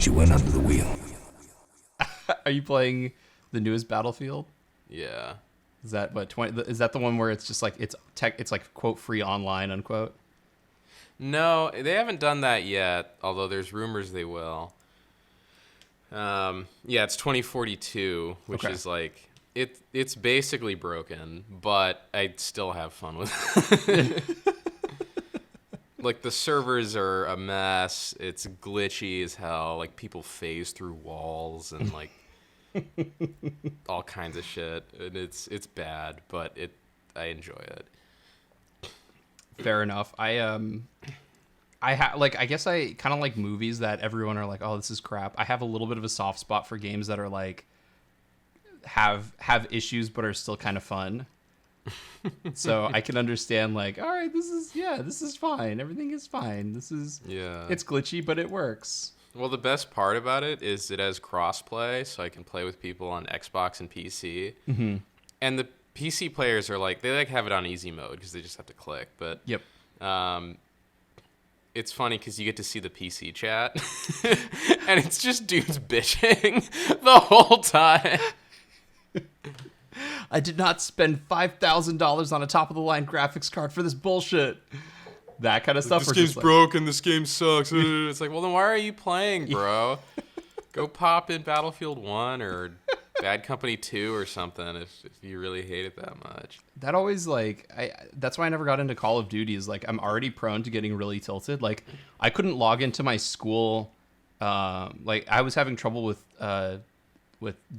you went under the wheel. Are you playing the newest Battlefield? Yeah. Is that what 20? Is that the one where it's just like it's like quote free online unquote? No, they haven't done that yet. Although there's rumors they will. Yeah, it's 2042, which Okay. is like it's basically broken, but I still have fun with it. Like the servers are a mess. It's glitchy as hell. Like people phase through walls and like all kinds of shit. And it's bad, but I enjoy it. Fair enough. I guess I kind of like movies that everyone are like, oh, this is crap. I have a little bit of a soft spot for games that are like have issues but are still kind of fun. So I can understand like, all right, this is fine. Everything is fine. It's glitchy, but it works. Well, the best part about it is it has crossplay, so I can play with people on Xbox and PC. Mm-hmm. And the PC players are like, they like have it on easy mode because they just have to click. But Yep. It's funny because you get to see the PC chat, and it's just dudes bitching the whole time. I did not spend $5,000 on a top-of-the-line graphics card for this bullshit. That kind of stuff. This game's broken. This game sucks. It's like, well, then why are you playing, bro? Go pop in Battlefield 1 or Bad Company 2 or something if you really hate it that much. That always, like, that's why I never got into Call of Duty is, like, I'm already prone to getting really tilted. Like, I couldn't log into my school. Like, I was having trouble with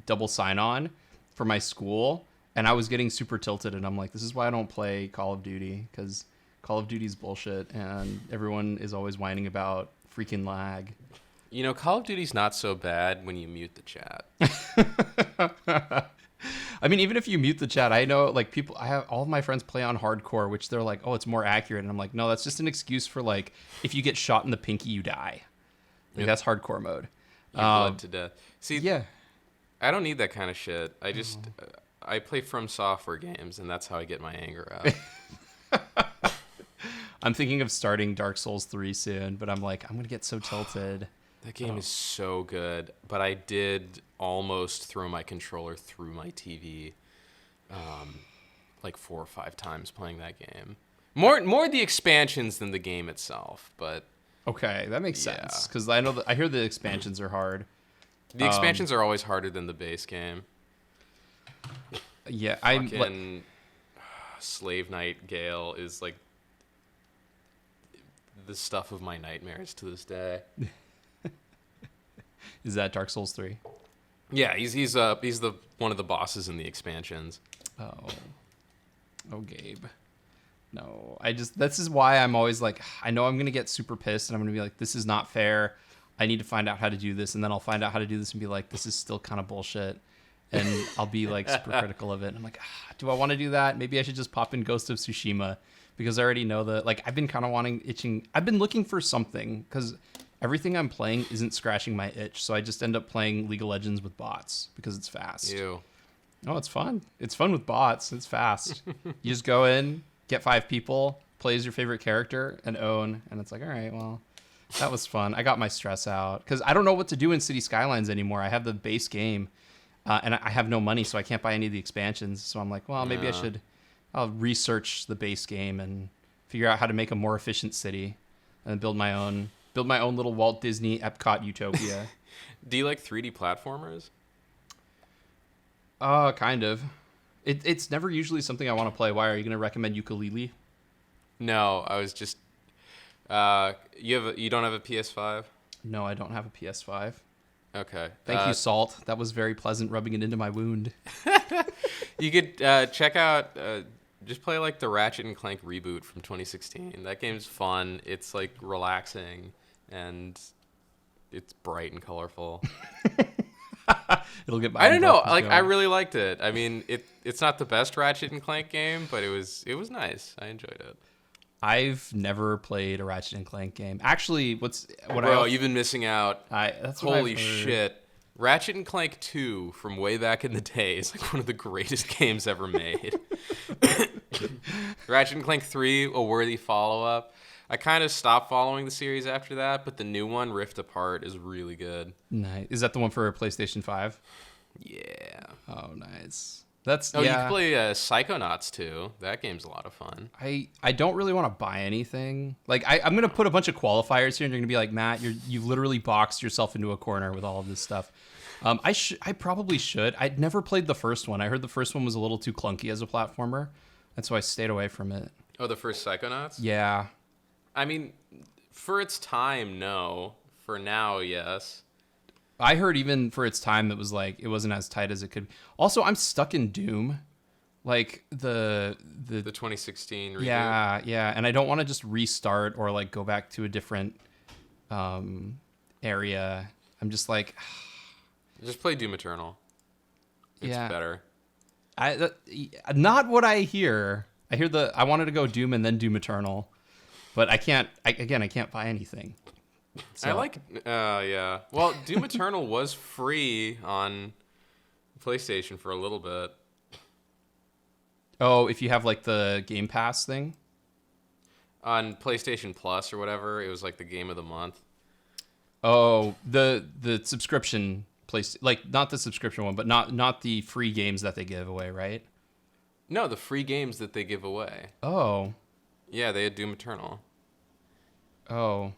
double sign-on for my school, and I was getting super tilted, and I'm like, this is why I don't play Call of Duty, because Call of Duty's bullshit, and everyone is always whining about freaking lag. You know, Call of Duty's not so bad when you mute the chat. I mean, even if you mute the chat, I know, like, people, I have all of my friends play on hardcore, which they're like, oh, it's more accurate. And I'm like, no, that's just an excuse for, like, if you get shot in the pinky, you die. Like, that's hardcore mode. You bled to death. See, Yeah. I don't need that kind of shit. I just, I play From Software games, and that's how I get my anger out. I'm thinking of starting Dark Souls 3 soon, but I'm like, I'm going to get so tilted. That game is so good, but I did almost throw my controller through my TV like 4 or 5 times playing that game. More the expansions than the game itself, but Okay, that makes Yeah. sense, because I know that I hear the expansions are hard. the expansions are always harder than the base game. Yeah, Fucking Slave Knight Gale is like the stuff of my nightmares to this day. Is that Dark Souls 3? Yeah, he's the one of the bosses in the expansions. Oh, Gabe. No, this is why I'm always like, I know I'm going to get super pissed and I'm going to be like, this is not fair. I need to find out how to do this. And then I'll find out how to do this and be like, this is still kind of bullshit. And I'll be like super critical of it. And I'm like, do I want to do that? Maybe I should just pop in Ghost of Tsushima because I already know that, like, I've been kind of itching. I've been looking for something because everything I'm playing isn't scratching my itch. So I just end up playing League of Legends with bots because it's fast. Ew. Oh, it's fun. It's fun with bots. It's fast. You just go in, get 5 people, play as your favorite character, and own. And it's like, all right, well, that was fun. I got my stress out because I don't know what to do in City Skylines anymore. I have the base game, and I have no money, so I can't buy any of the expansions. So I'm like, well, maybe I'll research the base game and figure out how to make a more efficient city and build my own little Walt Disney Epcot utopia. Do you like 3D platformers? Kind of. It's never usually something I want to play. Why are you going to recommend Yooka-Laylee? No, I was just. You don't have a PS5? No, I don't have a PS5. Okay. Thank you, Salt. That was very pleasant, rubbing it into my wound. You could check out. Just play like the Ratchet and Clank reboot from 2016. That game's fun. It's like relaxing and it's bright and colorful. It'll get. I don't know. Like I really liked it. I mean, it's not the best Ratchet and Clank game, but it was nice. I enjoyed it. I've never played a Ratchet and Clank game. Actually, Bro, you've been missing out. That's what Holy I've heard. shit. Ratchet and Clank 2 from way back in the day is like one of the greatest games ever made. Ratchet and Clank 3, a worthy follow-up. I kind of stopped following the series after that, but the new one, Rift Apart, is really good. Nice. Is that the one for PlayStation 5? Yeah. Oh, nice. That's Oh, you yeah. can play Psychonauts too. That game's a lot of fun. I don't really want to buy anything. Like I'm gonna put a bunch of qualifiers here, and you're gonna be like, Matt, you've literally boxed yourself into a corner with all of this stuff. I probably should. I'd never played the first one. I heard the first one was a little too clunky as a platformer, and so I stayed away from it. Oh, the first Psychonauts? Yeah. I mean, for its time, no. For now, yes. I heard even for its time, it wasn't as tight as it could be. Also, I'm stuck in Doom, like the 2016 reboot. yeah, and I don't want to just restart or like go back to a different area. I'm just like, Just play Doom Eternal. It's better. Not what I hear. I hear I wanted to go Doom and then Doom Eternal, but I can't. I can't buy anything. So. I like, yeah. Well, Doom Eternal was free on PlayStation for a little bit. Oh, if you have like the Game Pass thing? On PlayStation Plus or whatever, it was like the game of the month. Oh, the subscription place, like not the subscription one, but not the free games that they give away, right? No, the free games that they give away. Oh. Yeah, they had Doom Eternal. Oh.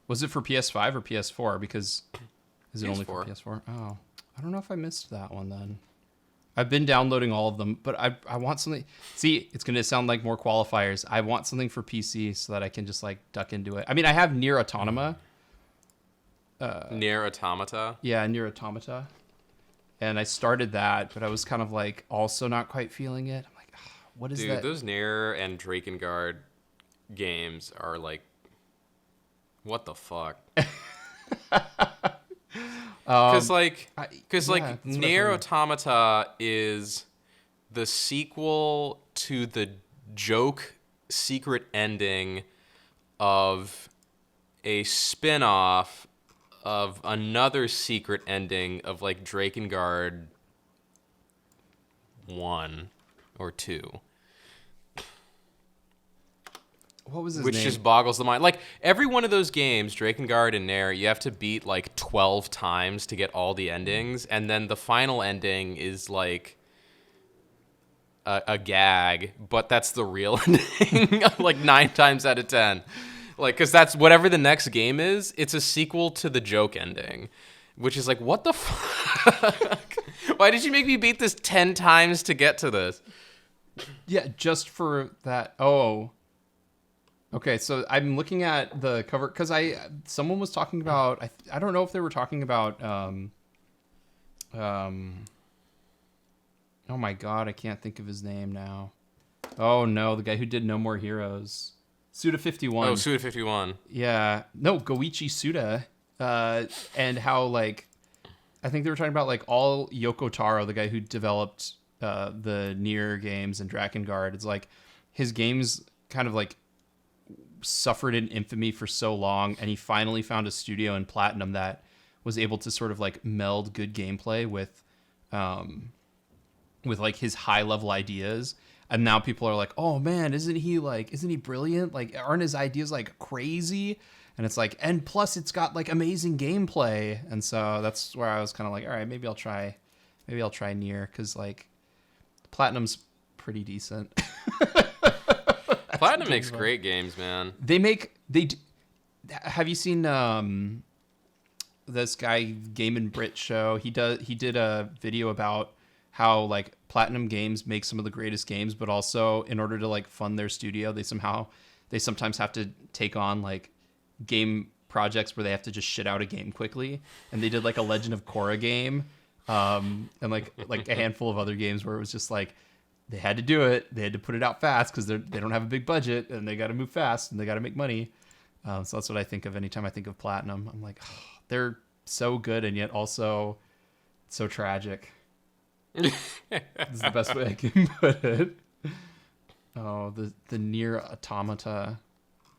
Was it for PS5 or PS4? Because is it only for PS4. PS4? Oh, I don't know if I missed that one then. I've been downloading all of them, but I want something. See, it's going to sound like more qualifiers. I want something for PC so that I can just like duck into it. I mean, I have Nier Automata. Nier Automata? Yeah, Nier Automata. And I started that, but I was kind of like also not quite feeling it. I'm like, what is that? Dude, those Nier and Drakengard games are like, what the fuck? Because Nier Automata is the sequel to the joke secret ending of a spin-off of another secret ending of like Drakengard 1 or 2. What was his Which name? just boggles the mind. Like, every one of those games, Drakengard and Nair, you have to beat, like, 12 times to get all the endings. And then the final ending is, like, a gag. But that's the real ending, like, 9 times out of 10. Like, because that's whatever the next game is, it's a sequel to the joke ending. Which is like, what the fuck? Why did you make me beat this 10 times to get to this? Yeah, just for that. Oh. Okay, so I'm looking at the cover because someone was talking about I don't know if they were talking about oh my god, I can't think of his name now. Oh no, the guy who did No More Heroes, Suda51. Oh, Suda51. Yeah, no, Goichi Suda, and how like I think they were talking about like all Yoko Taro, the guy who developed the Nier games and Drakengard. It's like his games kind of like suffered in infamy for so long, and he finally found a studio in Platinum that was able to sort of like meld good gameplay with like his high level ideas. And now people are like, oh man, isn't he brilliant? Like, aren't his ideas like crazy? And it's like, and plus it's got like amazing gameplay. And so that's where I was kind of like, all right, maybe I'll try Nier, because like Platinum's pretty decent. Platinum makes great games, man. Have you seen this guy Game and Brit show? He did a video about how like Platinum Games make some of the greatest games, but also in order to like fund their studio, they sometimes have to take on like game projects where they have to just shit out a game quickly. And they did like a Legend of Korra game, and like a handful of other games where it was just like they had to do it. They had to put it out fast because they don't have a big budget and they got to move fast and they got to make money. So that's what I think of anytime I think of Platinum. I'm like, oh, they're so good and yet also so tragic. This is the best way I can put it. Oh, the Nier Automata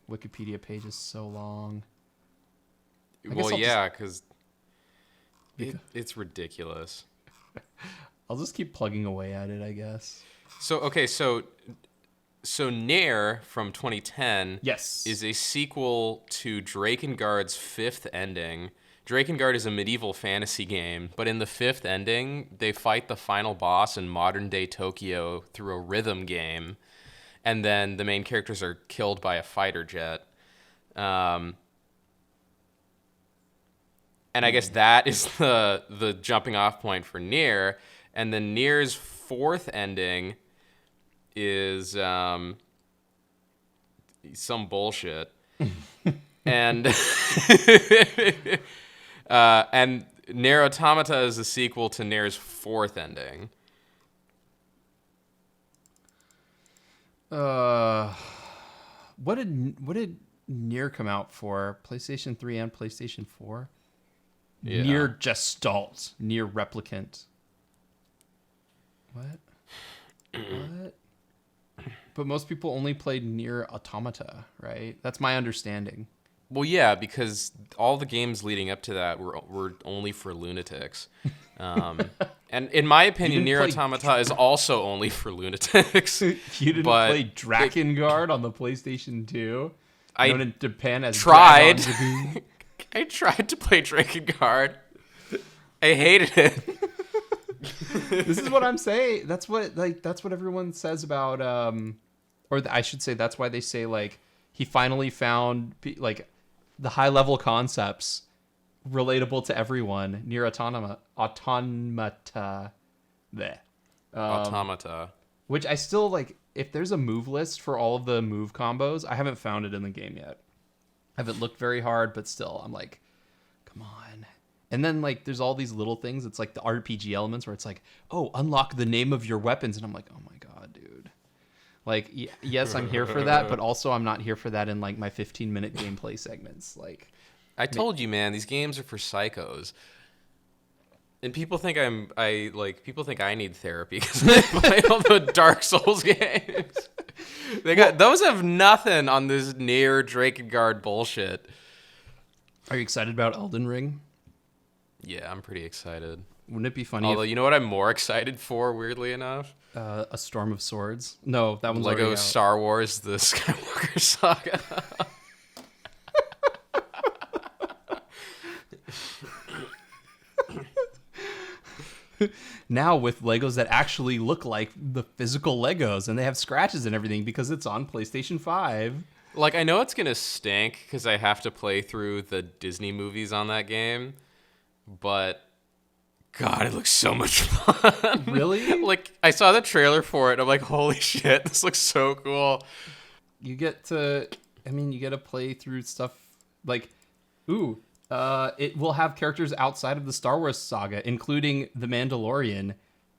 Wikipedia page is so long. Well, yeah, because it's ridiculous. I'll just keep plugging away at it, I guess. So, okay, so So Nier from 2010 Yes. is a sequel to Drakengard's fifth ending. Drakengard is a medieval fantasy game, but in the fifth ending, they fight the final boss in modern-day Tokyo through a rhythm game, and then the main characters are killed by a fighter jet. And I guess that is the jumping off point for Nier. And then Nier's fourth ending is some bullshit. and and Nier Automata is a sequel to Nier's fourth ending. What did Nier come out for? PlayStation 3 and PlayStation 4? Yeah. Nier Gestalt. Nier Replicant. What? What? But most people only played Nier Automata, right? That's my understanding. Well, yeah, because all the games leading up to that were only for lunatics. And in my opinion, Nier Automata is also only for lunatics. You didn't play Drakengard on the PlayStation 2? Known in Japan as tried. Dragon. I tried to play Drakengard. I hated it. This is what I'm saying. That's what everyone says about I should say that's why they say like he finally found like the high level concepts relatable to everyone. Nier Automata. There. Automata. Which I still like. If there's a move list for all of the move combos, I haven't found it in the game yet. I haven't looked very hard, but still, I'm like, come on. And then like, there's all these little things. It's like the RPG elements where it's like, oh, unlock the name of your weapons, and I'm like, oh my god, dude. Like, yes, I'm here for that, but also I'm not here for that in like my 15-minute gameplay segments. Like, I told you, man, these games are for psychos. And people think people think I need therapy because I play all the Dark Souls games. Those have nothing on this Nier Drakengard bullshit. Are you excited about Elden Ring? Yeah, I'm pretty excited. Wouldn't it be funny? Although, you know what I'm more excited for, weirdly enough? A Storm of Swords. No, that one's Lego already out. Star Wars: The Skywalker Saga. Now with Legos that actually look like the physical Legos and they have scratches and everything because it's on PlayStation 5. Like, I know it's gonna stink because I have to play through the Disney movies on that game, but God, it looks so much fun. Really? Like, I saw the trailer for it and I'm like, holy shit, this looks so cool. You get to play through stuff like, it will have characters outside of the Star Wars saga, including The Mandalorian,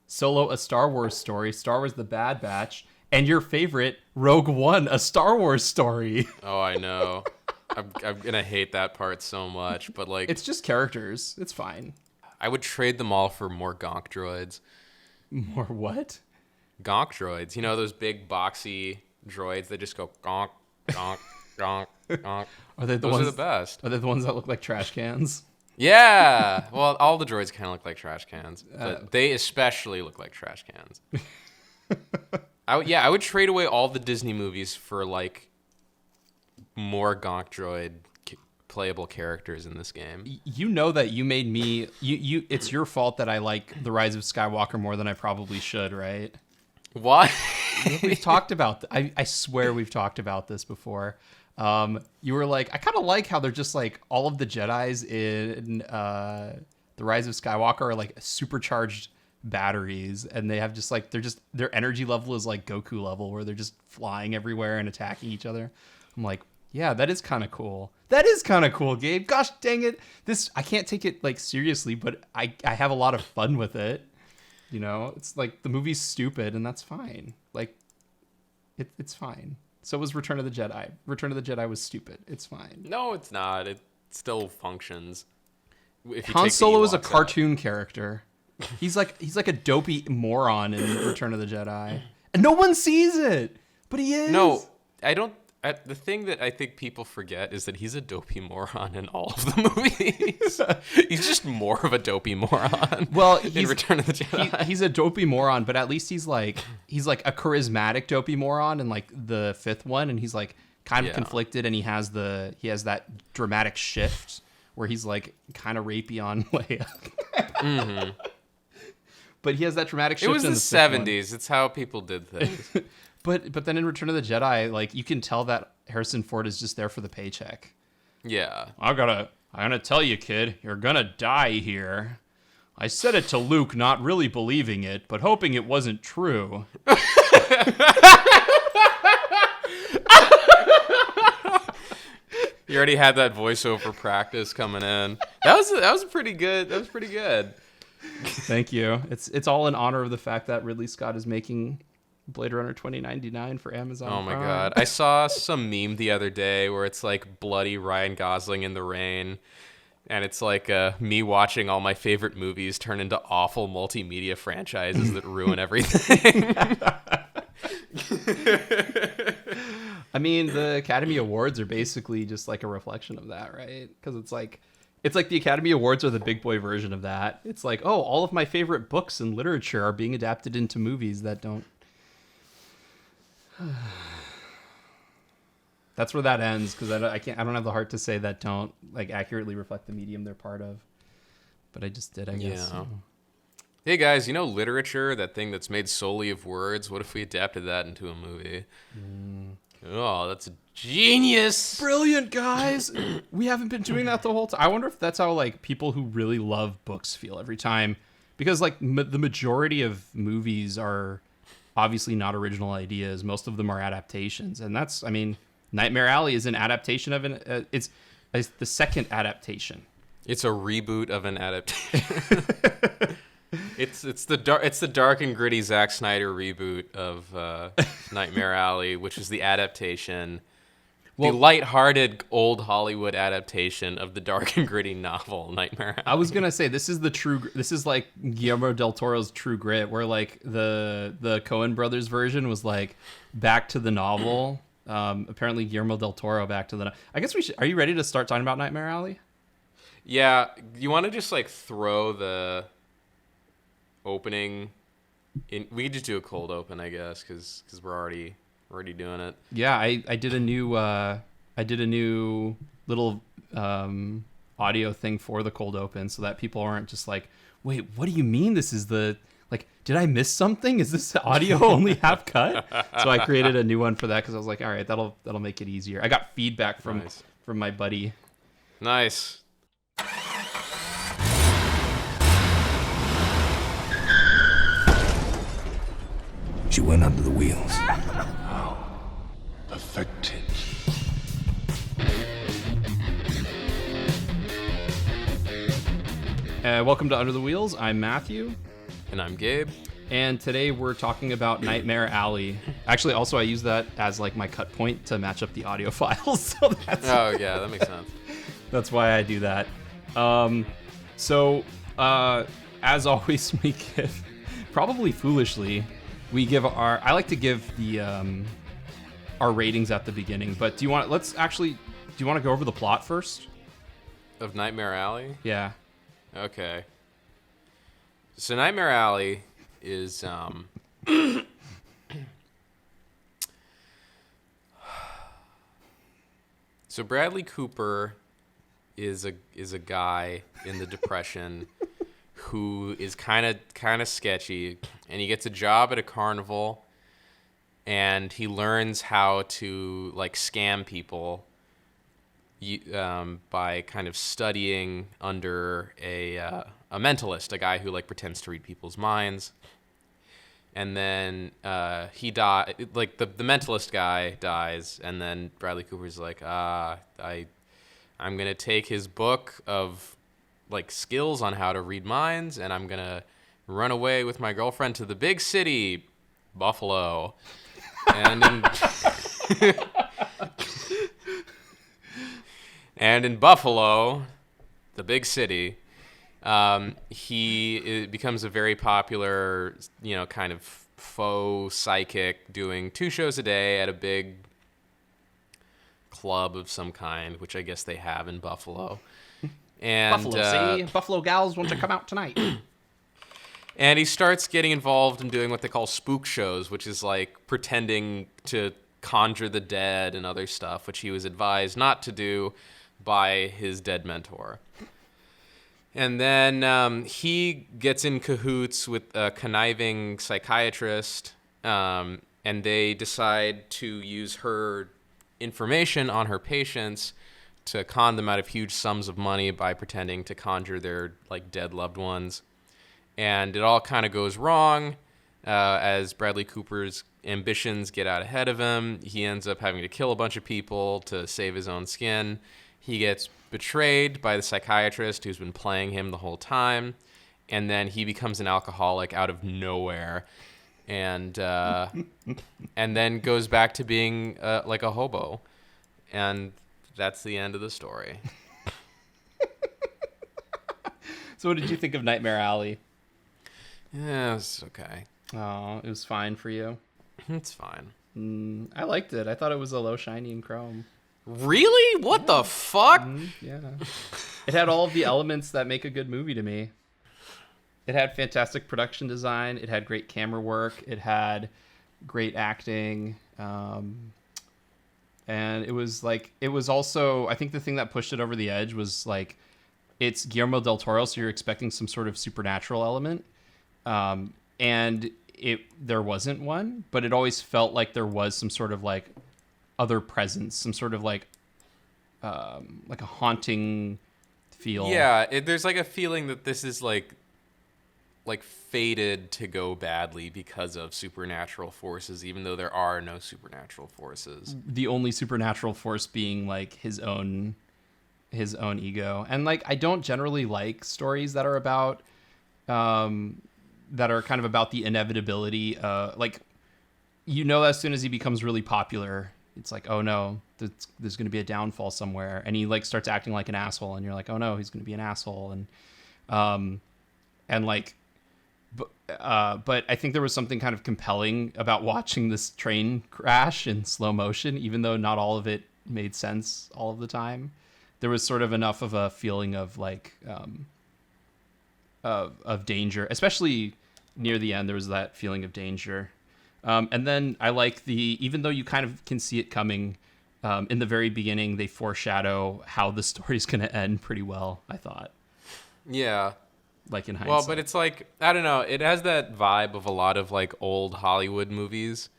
Solo, a Star Wars story, Star Wars The Bad Batch, and your favorite, Rogue One, a Star Wars story. Oh, I know. I'm going to hate that part so much, but like... It's just characters. It's fine. I would trade them all for more gonk droids. More what? Gonk droids. You know, those big boxy droids that just go gonk, gonk, gonk, gonk. Those are the best. Are they the ones that look like trash cans? Yeah. Well, all the droids kind of look like trash cans, but they especially look like trash cans. I would trade away all the Disney movies for like more gonk droid playable characters in this game. You know that you made me. It's your fault that I like The Rise of Skywalker more than I probably should, right? What? We've talked about. I swear we've talked about this before. You were like, I kind of like how they're just like all of the Jedis in The Rise of Skywalker are like supercharged batteries, and they have just like their energy level is like Goku level, where they're just flying everywhere and attacking each other. I'm like, yeah, that is kind of cool. That is kind of cool, Gabe. Gosh dang it, I can't take it like seriously, but I have a lot of fun with it. You know, it's like the movie's stupid, and that's fine. Like, it's fine. So was Return of the Jedi. Return of the Jedi was stupid. It's fine. No, it's not. It still functions. If you Han take the Solo is a Ewoks cartoon character. He's like a dopey moron in Return of the Jedi, and no one sees it, but he is. No, I don't. The thing that I think people forget is that he's a dopey moron in all of the movies. He's just more of a dopey moron. Well, in Return of the Jedi. He's a dopey moron, but at least he's like a charismatic dopey moron in like the fifth one, and he's like kind of conflicted, and he has that dramatic shift where he's like kind of rapey on Leia. Mm-hmm. But he has that dramatic shift. It was in the 70s. It's how people did things. But then in Return of the Jedi, like you can tell that Harrison Ford is just there for the paycheck. Yeah. I'm gonna tell you, kid, you're gonna die here. I said it to Luke, not really believing it, but hoping it wasn't true. You already had that voiceover practice coming in. That was pretty good. That was pretty good. Thank you. It's all in honor of the fact that Ridley Scott is making Blade Runner 2099 for Amazon. Oh my Prime. God. I saw some meme the other day where it's like bloody Ryan Gosling in the rain. And it's like me watching all my favorite movies turn into awful multimedia franchises that ruin everything. I mean, the Academy Awards are basically just like a reflection of that, right? Because it's like the Academy Awards are the big boy version of that. It's like, oh, all of my favorite books and literature are being adapted into movies that don't. That's where that ends, because I don't have the heart to say that don't like accurately reflect the medium they're part of. But I just did, I guess. Yeah. Hey guys, literature, that thing that's made solely of words, what if we adapted that into a movie? Oh, that's a genius. Brilliant, guys. We haven't been doing that the whole time. I wonder if that's how like people who really love books feel every time, because like the majority of movies are obviously not original ideas. Most of them are adaptations, and that's, I mean, Nightmare Alley is an adaptation of it's the second adaptation. It's a reboot of an adaptation. It's the dark and gritty Zack Snyder reboot of Nightmare Alley, which is the adaptation. Well, the lighthearted old Hollywood adaptation of the dark and gritty novel Nightmare Alley. I was gonna say this is like Guillermo del Toro's True Grit, where like the Coen brothers version was like back to the novel. Apparently Guillermo del Toro back to the. I guess we should. Are you ready to start talking about Nightmare Alley? Yeah, you want to just like throw the opening in? We could just do a cold open, I guess, because we're already doing it. Yeah, I did a new little audio thing for the cold open, so that people aren't just like, wait, what do you mean this is the, like, did I miss something? Is this audio only half cut? So I created a new one for that because I was like, all right, that'll make it easier. I got feedback from my buddy. Nice. She went under the wheels. Perfected. Welcome to Under the Wheels. I'm Matthew. And I'm Gabe. And today we're talking about Nightmare Alley. Actually, also I use that as like my cut point to match up the audio files. So oh yeah, that makes sense. That's why I do that. As always, we give, probably foolishly, I like to give the our ratings at the beginning. But do you want to go over the plot first? Of Nightmare Alley? Yeah. Okay. So Nightmare Alley is so Bradley Cooper is a guy in the Depression who is kind of sketchy, and he gets a job at a carnival, and he learns how to like scam people by kind of studying under a mentalist, a guy who like pretends to read people's minds. And then he like the mentalist guy dies, and then Bradley Cooper's like, I'm gonna take his book of like skills on how to read minds, and I'm gonna run away with my girlfriend to the big city, Buffalo. And in Buffalo, the big city, he becomes a very popular, kind of faux psychic, doing 2 shows a day at a big club of some kind, which I guess they have in Buffalo. And Buffalo, see? Buffalo gals want to come out tonight. and he starts getting involved in doing what they call spook shows, which is like pretending to conjure the dead and other stuff, which he was advised not to do by his dead mentor. And then he gets in cahoots with a conniving psychiatrist, and they decide to use her information on her patients to con them out of huge sums of money by pretending to conjure their like dead loved ones. And it all kind of goes wrong as Bradley Cooper's ambitions get out ahead of him. He ends up having to kill a bunch of people to save his own skin. He gets betrayed by the psychiatrist who's been playing him the whole time, and then he becomes an alcoholic out of nowhere, and then goes back to being like a hobo, and that's the end of the story. So what did you think of Nightmare Alley? Yeah, it's okay. Oh, it was fine for you. It's fine. I liked it. I thought it was a low shiny and chrome. Really? What the fuck? Yeah. It had all of the elements that make a good movie to me. It had fantastic production design. It had great camera work. It had great acting. And it was also, I think the thing that pushed it over the edge was like, it's Guillermo del Toro, so you're expecting some sort of supernatural element. And there wasn't one, but it always felt like there was some sort of like other presence, some sort of like a haunting feel. Yeah, there's like a feeling that this is like fated to go badly because of supernatural forces, even though there are no supernatural forces. The only supernatural force being like his own ego. And like, I don't generally like stories that are about that are kind of about the inevitability. Like, as soon as he becomes really popular, it's like, oh no, there's going to be a downfall somewhere, and he like starts acting like an asshole, and you're like, oh no, he's going to be an asshole, but I think there was something kind of compelling about watching this train crash in slow motion, even though not all of it made sense all of the time. There was sort of enough of a feeling of like of danger, especially near the end. There was that feeling of danger. And then I like even though you kind of can see it coming, in the very beginning, they foreshadow how the story's going to end pretty well, I thought. Yeah. Like in hindsight. Well, but it's like, I don't know, it has that vibe of a lot of like old Hollywood movies,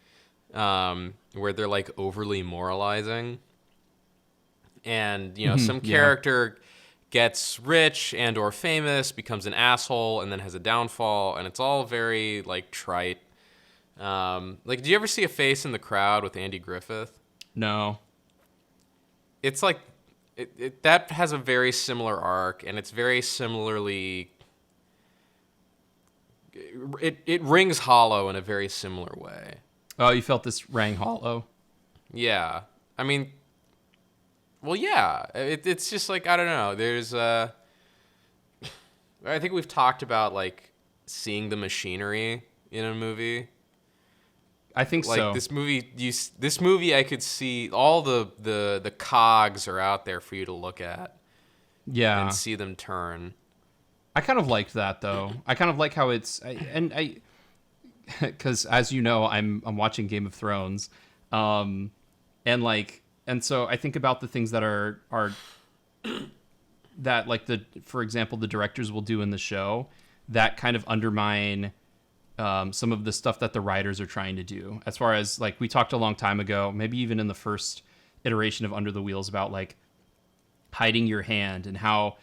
where they're like overly moralizing. And, some character gets rich and or famous, becomes an asshole, and then has a downfall, and it's all very like trite. Like, do you ever see A Face in the Crowd with Andy Griffith? No. It's like that has a very similar arc, and it's very similarly. It rings hollow in a very similar way. Oh, you felt this rang hollow? Yeah, I mean, well, yeah. It's just like, I don't know. There's I think we've talked about like seeing the machinery in a movie. I think like so. This movie, I could see all the cogs are out there for you to look at. Yeah. And see them turn. I kind of liked that though. I kind of like how it's, because as you know, I'm watching Game of Thrones, and so I think about the things that are that like for example, the directors will do in the show that kind of undermine some of the stuff that the writers are trying to do. As far as like, we talked a long time ago, maybe even in the first iteration of Under the Wheels, about like hiding your hand and how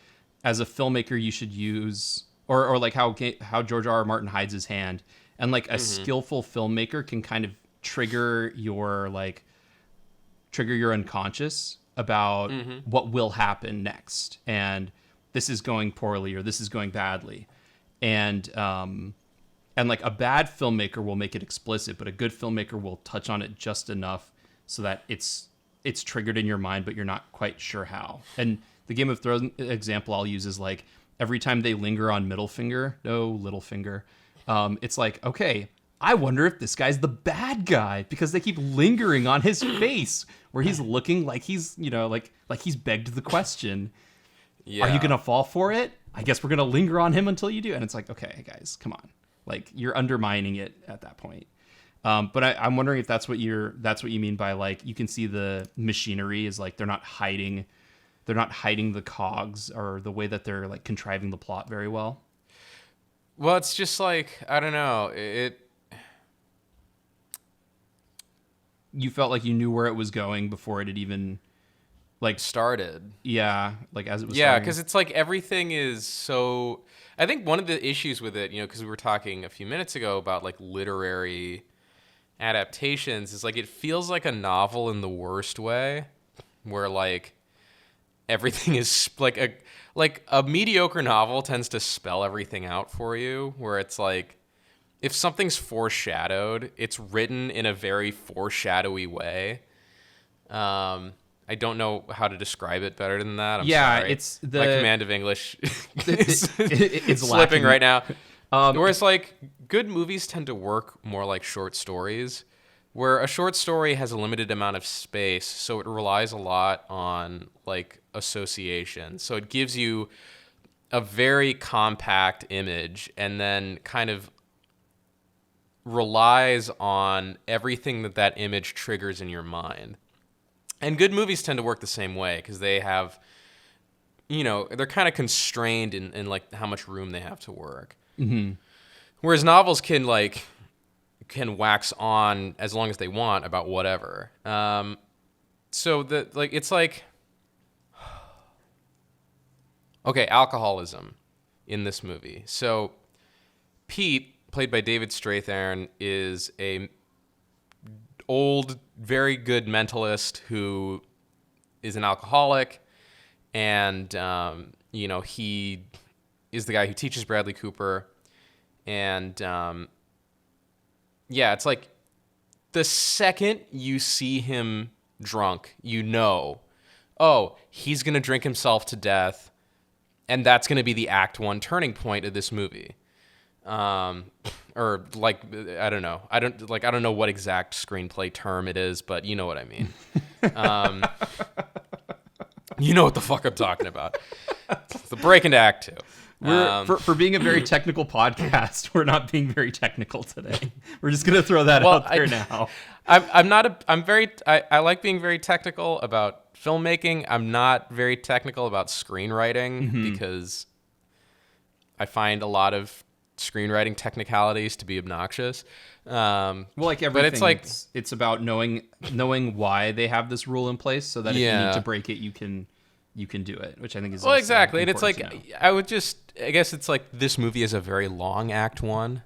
as a filmmaker you should use, or like how George R.R. Martin hides his hand, and like a skillful filmmaker can kind of trigger your unconscious about what will happen next, and this is going poorly or this is going badly, and like a bad filmmaker will make it explicit, but a good filmmaker will touch on it just enough so that it's triggered in your mind, but you're not quite sure how. And the Game of Thrones example I'll use is like every time they linger on middle finger, no little finger, it's like, okay, I wonder if this guy's the bad guy because they keep lingering on his face where he's looking like he's, like he's begged the question. Yeah. Are you going to fall for it? I guess we're going to linger on him until you do. And it's like, okay, guys, come on. Like, you're undermining it at that point. But I'm wondering if that's what you mean by, like, you can see the machinery is like they're not hiding the cogs or the way that they're like contriving the plot very well. Well, it's just like, I don't know. You felt like you knew where it was going before it had even like started. Yeah, like as it was. Yeah, because it's like everything is so. I think one of the issues with it, because we were talking a few minutes ago about like literary adaptations, is like it feels like a novel in the worst way, where like everything is like a mediocre novel tends to spell everything out for you, where it's like if something's foreshadowed, it's written in a very foreshadowy way. I don't know how to describe it better than that. I'm sorry. It's my command of English it's slipping lacking right now. Whereas like good movies tend to work more like short stories, where a short story has a limited amount of space, so it relies a lot on like association. So it gives you a very compact image and then kind of relies on everything that image triggers in your mind. And good movies tend to work the same way because they have, they're kind of constrained in like how much room they have to work. Mm-hmm. Whereas novels can wax on as long as they want about whatever. So it's like, okay, alcoholism in this movie. So Pete, played by David Strathairn, is a old, very good mentalist who is an alcoholic, and he is the guy who teaches Bradley Cooper, and it's like the second you see him drunk, oh, he's gonna drink himself to death, and that's gonna be the Act 1 turning point of this movie. Or like, I don't know. I don't know what exact screenplay term it is, but you know what I mean. You know what the fuck I'm talking about. It's the break into Act 2. For being a very technical podcast, we're not being very technical today. We're just gonna throw that out there now. I like being very technical about filmmaking. I'm not very technical about screenwriting because I find a lot of screenwriting technicalities to be obnoxious. Well, like everything, but it's like it's about knowing why they have this rule in place, so that if you need to break it, you can do it, which I think is exactly. And it's like I guess it's like this movie is a very long Act 1,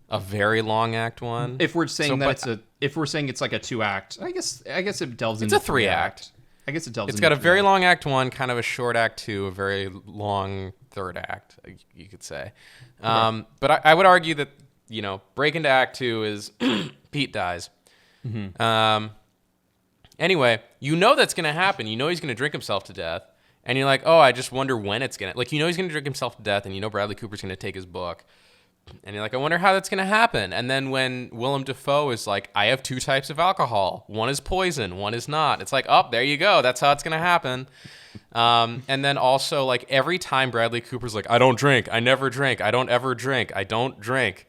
a very long Act 1. If we're saying if we're saying it's like a 2-act, I guess it delves into it's a 3-act. I guess it delves. It's got a very long Act 1, kind of a short Act 2, a very long third act, you could say. But I would argue that, break into Act 2 is Pete dies. Mm-hmm. Anyway, that's going to happen. He's going to drink himself to death. And you're like, oh, I just wonder when it's going to... Like, he's going to drink himself to death, and Bradley Cooper's going to take his book. And you're like, I wonder how that's going to happen. And then when Willem Dafoe is like, I have 2 types of alcohol. One is poison, one is not. It's like, oh, there you go. That's how it's going to happen. And then also, like, every time Bradley Cooper's like, I don't drink. I never drink. I don't ever drink. I don't drink.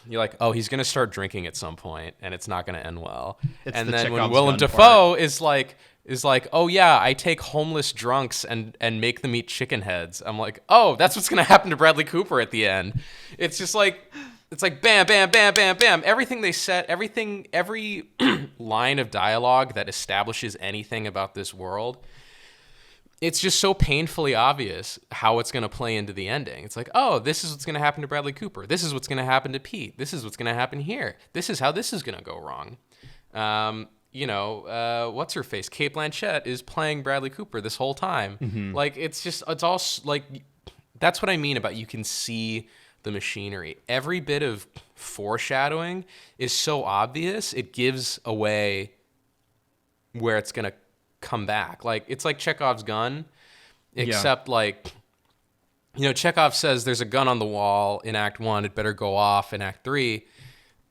You're like, oh, he's going to start drinking at some point, and it's not going to end well. And then when Willem Dafoe is like, oh yeah, I take homeless drunks and make them eat chicken heads. I'm like, oh, that's what's gonna happen to Bradley Cooper at the end. It's just like, it's like bam, bam, bam, bam, bam. Everything they said, every line of dialogue that establishes anything about this world, it's just so painfully obvious how it's gonna play into the ending. It's like, oh, this is what's gonna happen to Bradley Cooper. This is what's gonna happen to Pete. This is what's gonna happen here. This is how this is gonna go wrong. What's her face? Cate Blanchett is playing Bradley Cooper this whole time. Mm-hmm. Like, it's all like, that's what I mean about you can see the machinery. Every bit of foreshadowing is so obvious, it gives away where it's going to come back. Like, it's like Chekhov's gun, except Chekhov says there's a gun on the wall in Act 1, it better go off in Act 3.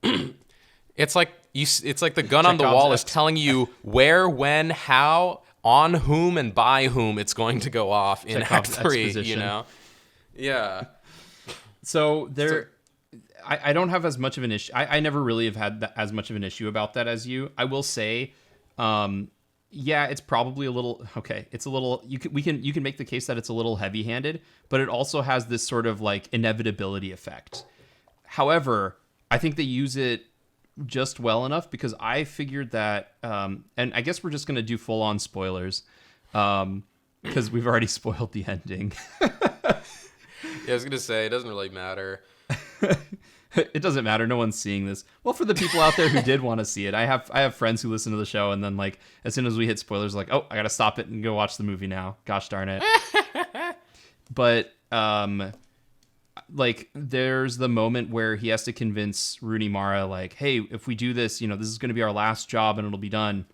It's like it's like the gun on the Chekhov's wall is X. telling you where, when, how, on whom, and by whom it's going to go off in Act Chekhov's 3. exposition. You know? Yeah. So there, I don't have as much of an issue. I never really have had as much of an issue about that as you. I will say, yeah, it's probably a little okay. It's a little you can make the case that it's a little heavy-handed, but it also has this sort of like inevitability effect. However, I think they use it just well enough because I figured that, and I guess we're just gonna do full-on spoilers, because we've already spoiled the ending. Yeah, I was gonna say it doesn't really matter. It doesn't matter. No one's seeing this. Well, for the people out there who did want to see it, I have friends who listen to the show, and then like as soon as we hit spoilers, like, oh, I gotta stop it and go watch the movie now. Gosh darn it. But like there's the moment where he has to convince Rooney Mara, like, hey, if we do this, this is gonna be our last job and it'll be done.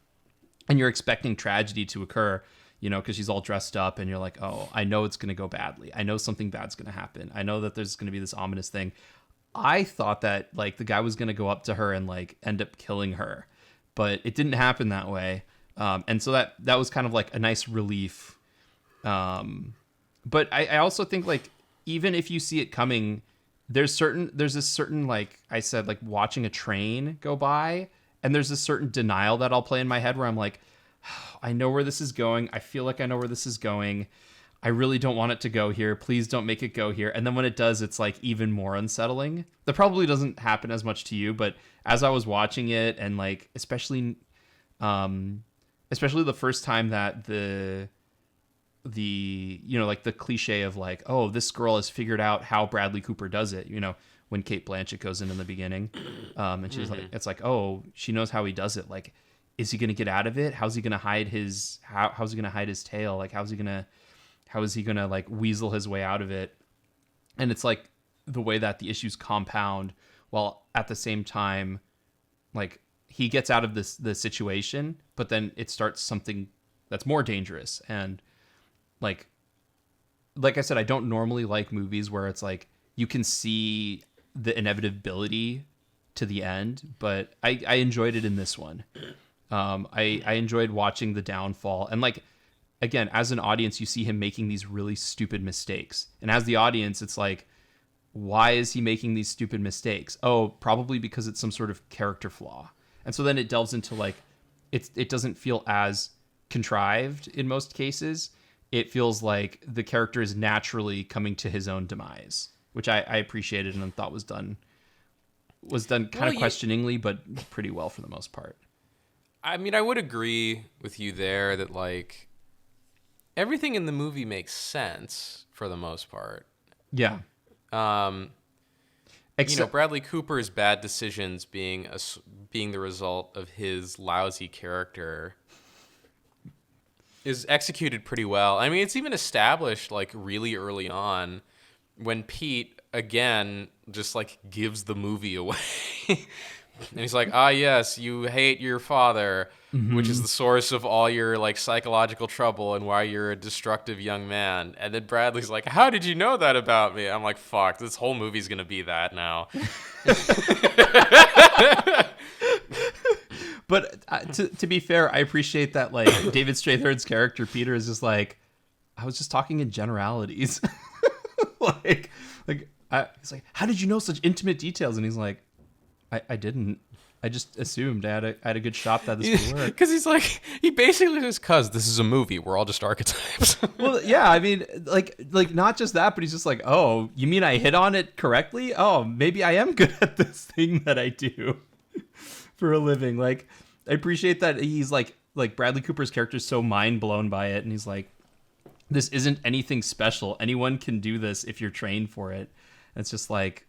And you're expecting tragedy to occur, because she's all dressed up, and you're like, oh, I know it's gonna go badly. I know something bad's gonna happen. I know that there's gonna be this ominous thing. I thought that like the guy was going to go up to her and like end up killing her, but it didn't happen that way. And so that was kind of like a nice relief. But I also think like, even if you see it coming, there's this certain, like I said, like watching a train go by, and there's a certain denial that I'll play in my head where I'm like, oh, I know where this is going. I feel like I know where this is going. I really don't want it to go here. Please don't make it go here. And then when it does, it's like even more unsettling. That probably doesn't happen as much to you, but as I was watching it, and like especially the first time that the like the cliche of like, oh, this girl has figured out how Bradley Cooper does it, when Cate Blanchett goes in the beginning, and she's like, it's like, oh, she knows how he does it. Like, is he gonna get out of it? How's he gonna hide his how's he gonna hide his tail? Like, how is he gonna like weasel his way out of it? And it's like the way that the issues compound, while at the same time, like he gets out of the situation, but then it starts something that's more dangerous. And like I said, I don't normally like movies where it's like you can see the inevitability to the end, but I enjoyed it in this one. I enjoyed watching the downfall, and like, again, as an audience, you see him making these really stupid mistakes. And as the audience, it's like, why is he making these stupid mistakes? Oh, probably because it's some sort of character flaw. And so then it delves into like, it doesn't feel as contrived in most cases. It feels like the character is naturally coming to his own demise, which I appreciated and thought was done kind of questioningly, but pretty well for the most part. I mean, I would agree with you there that like, everything in the movie makes sense for the most part. Yeah. Bradley Cooper's bad decisions being the result of his lousy character is executed pretty well. I mean, it's even established like really early on when Pete again just like gives the movie away. And he's like, yes, you hate your father, which is the source of all your like psychological trouble and why you're a destructive young man. And then Bradley's like, how did you know that about me? I'm like, fuck, this whole movie's going to be that now. But to be fair, I appreciate that like David Strathairn's character, Peter, is just like, I was just talking in generalities. He's like, how did you know such intimate details? And he's like, I didn't. I just assumed I had a good shot that this would work. Because he's like, he basically just, this is a movie. We're all just archetypes. Well, yeah, I mean, like not just that, but he's just like, oh, you mean I hit on it correctly? Oh, maybe I am good at this thing that I do for a living. Like, I appreciate that he's like Bradley Cooper's character is so mind blown by it. And he's like, this isn't anything special. Anyone can do this if you're trained for it. And it's just like,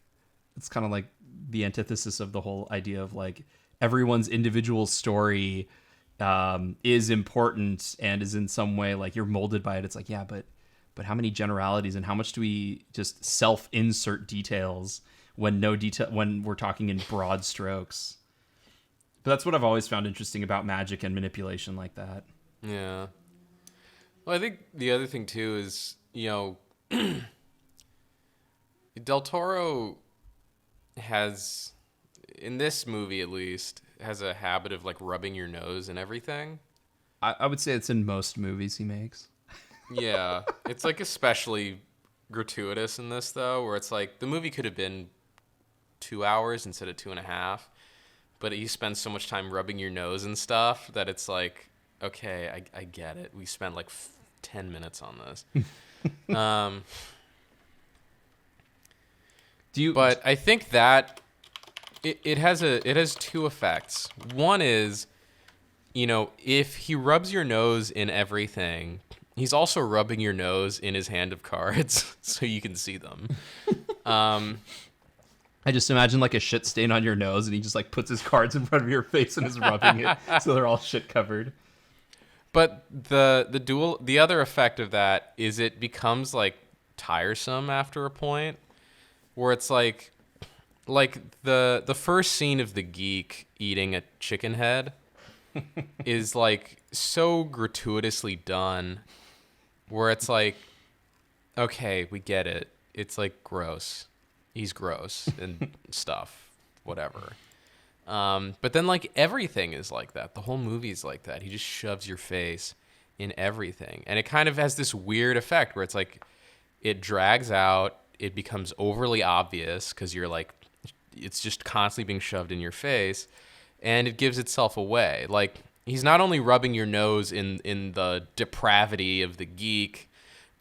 it's kind of like the antithesis of the whole idea of like everyone's individual story is important and is in some way like you're molded by it. It's like, yeah, but how many generalities and how much do we just self-insert details when we're talking in broad strokes? But that's what I've always found interesting about magic and manipulation like that. Yeah. Well, I think the other thing too is, Del Toro has in this movie at least, has a habit of like rubbing your nose and everything. I would say it's in most movies he makes. Yeah, it's like especially gratuitous in this though, where it's like the movie could have been 2 hours instead of 2.5, but he spends so much time rubbing your nose and stuff that it's like, okay, I get it. We spent like 10 minutes on this. But I think that it has two effects. One is, you know, if he rubs your nose in everything, he's also rubbing your nose in his hand of cards so you can see them. I just imagine like a shit stain on your nose, and he just like puts his cards in front of your face and is rubbing it so they're all shit covered. But the other effect of that is it becomes like tiresome after a point, where it's like the first scene of the geek eating a chicken head is like so gratuitously done, where it's like, okay, we get it. It's like gross. He's gross and stuff, whatever. But then like everything is like that. The whole movie's like that. He just shoves your face in everything. And it kind of has this weird effect where it's like it drags out. It becomes overly obvious because you're like, it's just constantly being shoved in your face, and it gives itself away. Like, he's not only rubbing your nose in the depravity of the geek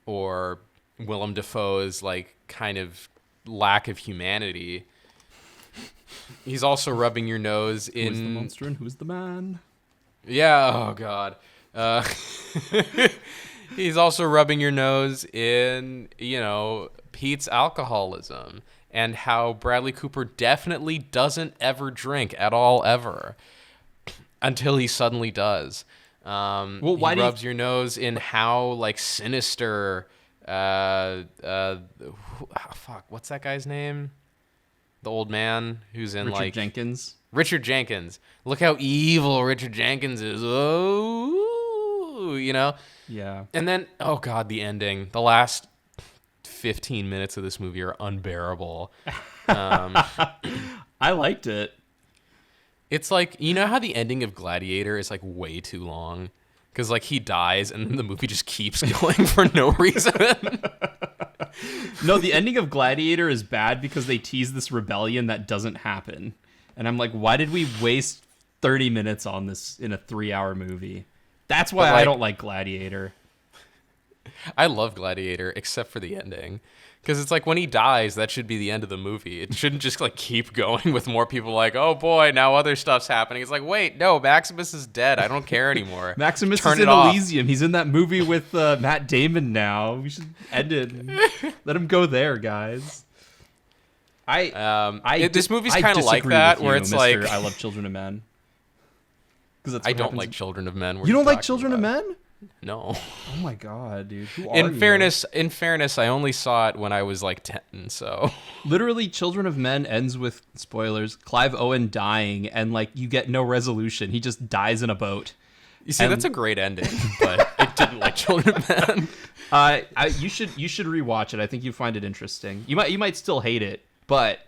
or Willem Dafoe's like kind of lack of humanity. He's also rubbing your nose in... Who's the monster and who's the man? Yeah, oh God. He's also rubbing your nose in, you know, Pete's alcoholism and how Bradley Cooper definitely doesn't ever drink at all, ever, until he suddenly does. Well, why he rubs your nose in how, like, sinister... fuck, what's that guy's name? The old man who's in Richard Jenkins. Richard Jenkins. Look how evil Richard Jenkins is. Oh, you know? Yeah. And then, oh God, the ending. The last 15 minutes of this movie are unbearable. I liked it. It's like, you know how the ending of Gladiator is like way too long? Because like he dies and then the movie just keeps going for no reason. No, the ending of Gladiator is bad because they tease this rebellion that doesn't happen. And I'm like, why did we waste 30 minutes on this in a 3-hour movie? That's why I don't like Gladiator. I love Gladiator, except for the ending. Because it's like when he dies, that should be the end of the movie. It shouldn't just like keep going with more people like, oh boy, now other stuff's happening. It's like, wait, no, Maximus is dead. I don't care anymore. Maximus Turn is in Elysium. He's in that movie with Matt Damon now. We should end it. Let him go there, guys. This movie's kind of like that, where it's like, I love Children of Men. I don't like Children of Men. You don't like Children of Men? No. Oh my god, dude. Who are In fairness, I only saw it when I was like 10, so. Literally, Children of Men ends with, spoilers, Clive Owen dying, and like you get no resolution. He just dies in a boat. You see, that's a great ending, but I didn't like Children of Men. You should rewatch it. I think you find it interesting. You might still hate it, but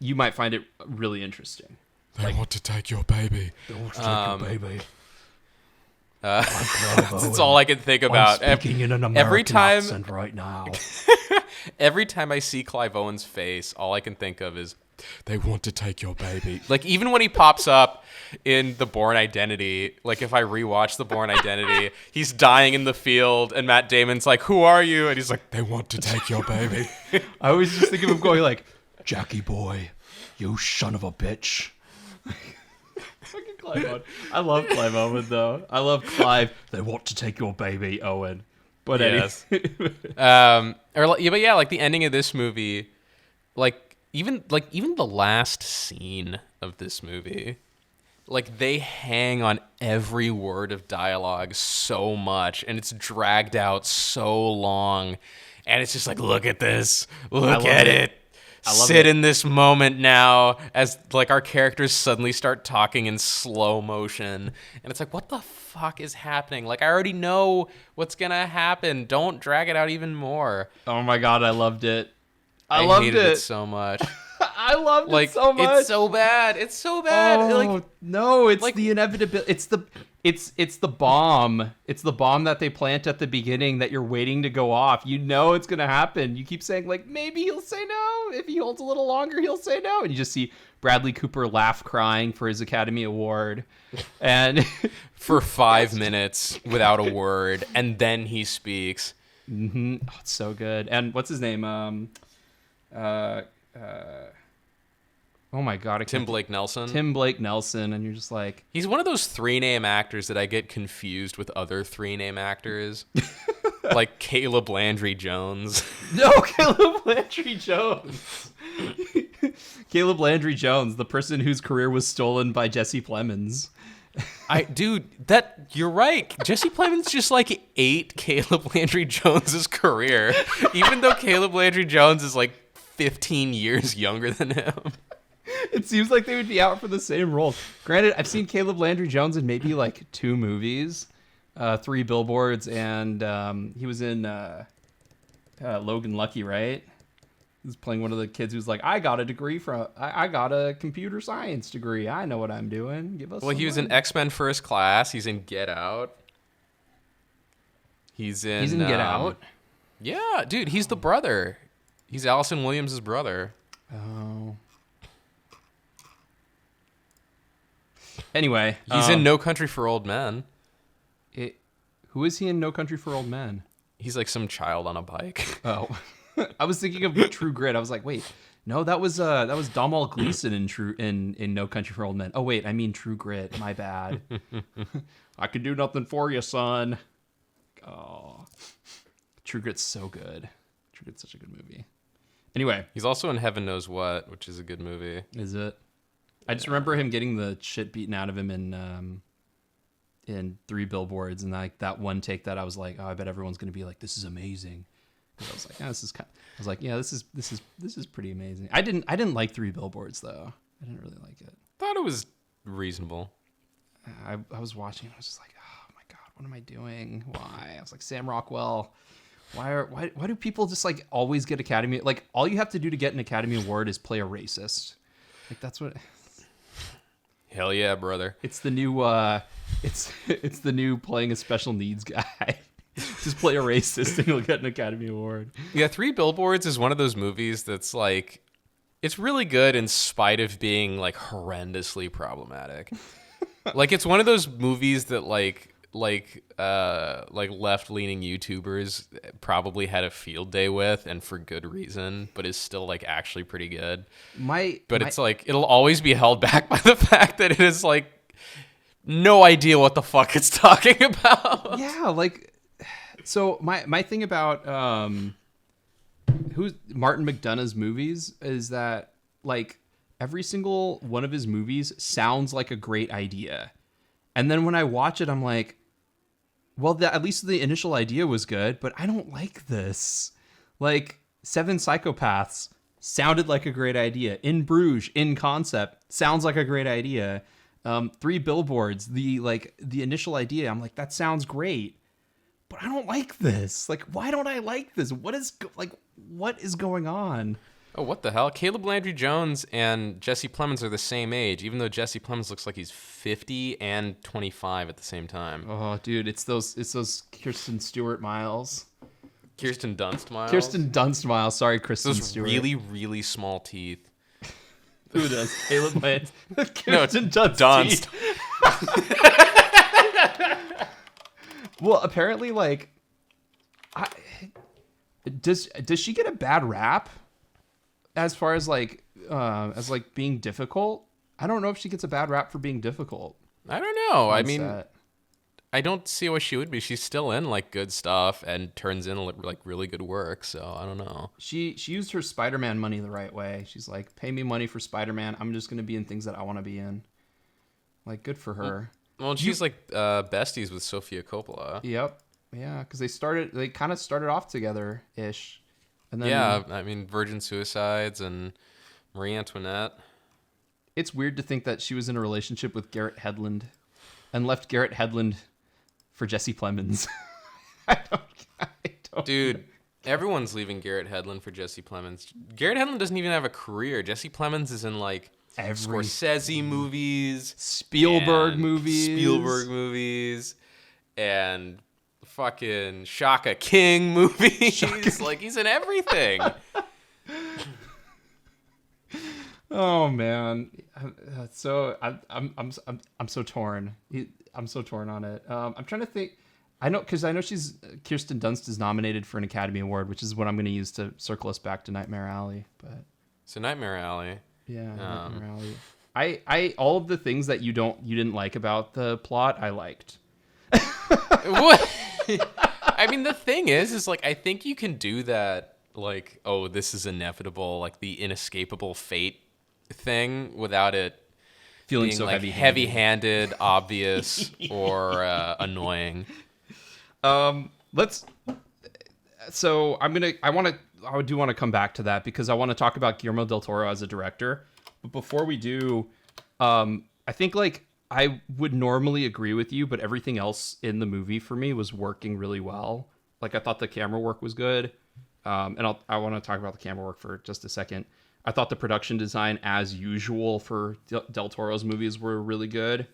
you might find it really interesting. They want to take your baby. They want to take your baby. That's all I can think about. I'm speaking in an American accent right now. Every time I see Clive Owen's face, all I can think of is, they want to take your baby. Like, even when he pops up in The Bourne Identity, like, if I rewatch The Bourne Identity, he's dying in the field, and Matt Damon's like, who are you? And he's like, they want to take your baby. I always just think of him going like, Jackie boy, you son of a bitch. Fucking Clive Owen. I love Clive Owen, though. I love Clive. They want to take your baby, Owen. But yes. Like the ending of this movie, even the last scene of this movie, like they hang on every word of dialogue so much, and it's dragged out so long, and it's just like, look at this, look at it. Sit in this moment now, as like our characters suddenly start talking in slow motion, and it's like, what the fuck is happening? Like, I already know what's gonna happen. Don't drag it out even more. Oh my god, I loved it. I hated it so much. I loved Like, it so much. it's so bad. It's so bad. Oh, Like, no, it's like- the inevitability. It's the bomb. It's the bomb that they plant at the beginning that you're waiting to go off. You know it's gonna happen. You keep saying like maybe he'll say no. If he holds a little longer, he'll say no. And you just see Bradley Cooper laugh crying for his Academy Award, and for 5 minutes without a word, and then he speaks. oh, it's so good. And what's his name? Oh my God, I Tim can't- Blake Nelson. Tim Blake Nelson, and you're just like, He's one of those 3-name actors that I get confused with other 3-name actors. Like Caleb Landry Jones. no, Caleb Landry Jones. Caleb Landry Jones, the person whose career was stolen by Jesse Plemons. You're right. Jesse Plemons just like ate Caleb Landry Jones's career, even though Caleb Landry Jones is like 15 years younger than him. It seems like they would be out for the same roles. Granted, I've seen Caleb Landry Jones in maybe like 2 movies, 3 billboards, and he was in Logan Lucky, right? He was playing one of the kids who's like, I got a computer science degree. I know what I'm doing. Give us. Well, he was in X-Men First Class. He's in Get Out. He's in Get Out. Yeah, dude, he's the brother. He's Allison Williams' brother. Oh. Anyway, He's in No Country for Old Men. Who is he in No Country for Old Men? He's like some child on a bike. Oh, I was thinking of True Grit. I was like, wait, no, that was Domhnall Gleeson in No Country for Old Men. Oh wait, I mean True Grit. My bad. I can do nothing for you, son. Oh, True Grit's so good. True Grit's such a good movie. Anyway, He's also in Heaven Knows What, which is a good movie. is it? I just remember him getting the shit beaten out of him in 3 Billboards, and like that one take that I was like, oh, I bet everyone's gonna be like, this is amazing. I was like, yeah, this is kind I was like, yeah, this is pretty amazing. I didn't like 3 Billboards though. I didn't really like it. Thought it was reasonable. I was watching. I was just like, oh my God, what am I doing? Why? I was like, Sam Rockwell. Why do people just like always get Academy? Like all you have to do to get an Academy Award is play a racist. Like that's what. Hell yeah, brother. It's the new. It's the new playing a special needs guy. Just play a racist and you'll get an Academy Award. Yeah, 3 Billboards is one of those movies that's like, it's really good in spite of being like horrendously problematic. Like it's one of those movies that like left-leaning YouTubers probably had a field day with, and for good reason, but is still like actually pretty good. It's like it'll always be held back by the fact that it is like no idea what the fuck it's talking about. Yeah, like so my thing about who's Martin McDonagh's movies is that like every single one of his movies sounds like a great idea. And then when I watch it, I'm like, well, at least the initial idea was good, but I don't like this. Like, 7 Psychopaths sounded like a great idea. In Bruges, in concept, sounds like a great idea. 3 Billboards, the initial idea, I'm like, that sounds great, but I don't like this. Like, why don't I like this? What is going on? Oh, what the hell? Caleb Landry Jones and Jesse Plemons are the same age, even though Jesse Plemons looks like he's 50 and 25 at the same time. Oh, dude, it's those Kirsten Stewart miles. Kirsten Dunst miles. Kirsten Dunst miles. Sorry, Kristen Those Stewart. really, really small teeth. Who does? Caleb Lance. Kirsten Dunst. Dunst. Well, apparently, like, does she get a bad rap as far as like being difficult? I don't know if she gets a bad rap for being difficult. I don't know. I mean, set. I don't see what she would be. She's still in like good stuff and turns in like really good work. So I don't know. She used her Spider-Man money the right way. She's like, pay me money for Spider-Man. I'm just gonna be in things that I want to be in. Like, good for her. Well, she's like besties with Sofia Coppola. Yep. Yeah, because they kind of started off together ish. And then, yeah, I mean, Virgin Suicides and Marie Antoinette. It's weird to think that she was in a relationship with Garrett Hedlund and left Garrett Hedlund for Jesse Plemons. I don't Dude, Everyone's leaving Garrett Hedlund for Jesse Plemons. Garrett Hedlund doesn't even have a career. Jesse Plemons is in like Scorsese movies, Spielberg and movies, and fucking Shaka King movies. Like he's in everything. Oh man, so I'm so torn. I'm so torn on it. I'm trying to think. I know she's Kirsten Dunst is nominated for an Academy Award, which is what I'm going to use to circle us back to Nightmare Alley. But so Nightmare Alley. Yeah, Nightmare Alley. I all of the things that you didn't like about the plot, I liked. What? I mean, the thing is like I think you can do that. Like, oh, this is inevitable. Like the inescapable fate thing without it feeling being so like heavy-handed, obvious, or annoying. So I do want to come back to that because I want to talk about Guillermo del Toro as a director. But before we do, I think like I would normally agree with you, but everything else in the movie for me was working really well. Like I thought the camera work was good. And I want to talk about the camera work for just a second. I thought the production design, as usual for Del Toro's movies, were really good.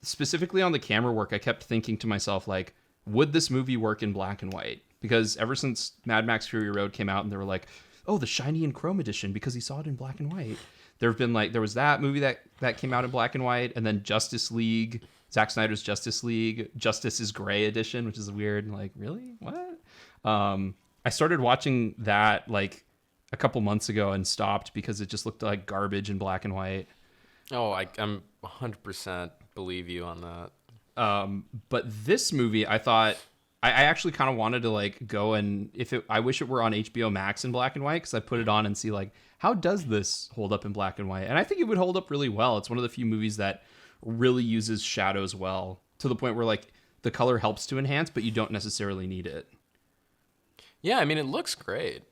Specifically on the camera work, I kept thinking to myself, like, would this movie work in black and white? Because ever since Mad Max Fury Road came out and they were like, oh, the shiny and chrome edition, because he saw it in black and white. There was that movie that came out in black and white, and then Justice League, Zack Snyder's Justice League, Justice is Gray edition, which is weird. Like, really? What? I started watching that like a couple months ago and stopped because it just looked like garbage in black and white. Oh, I'm 100% believe you on that. But this movie, I thought I actually kind of wanted to like go and I wish it were on HBO Max in black and white because I put it on and see like how does this hold up in black and white, and I think it would hold up really well. It's one of the few movies that really uses shadows well to the point where like the color helps to enhance, but you don't necessarily need it. Yeah, I mean, it looks great.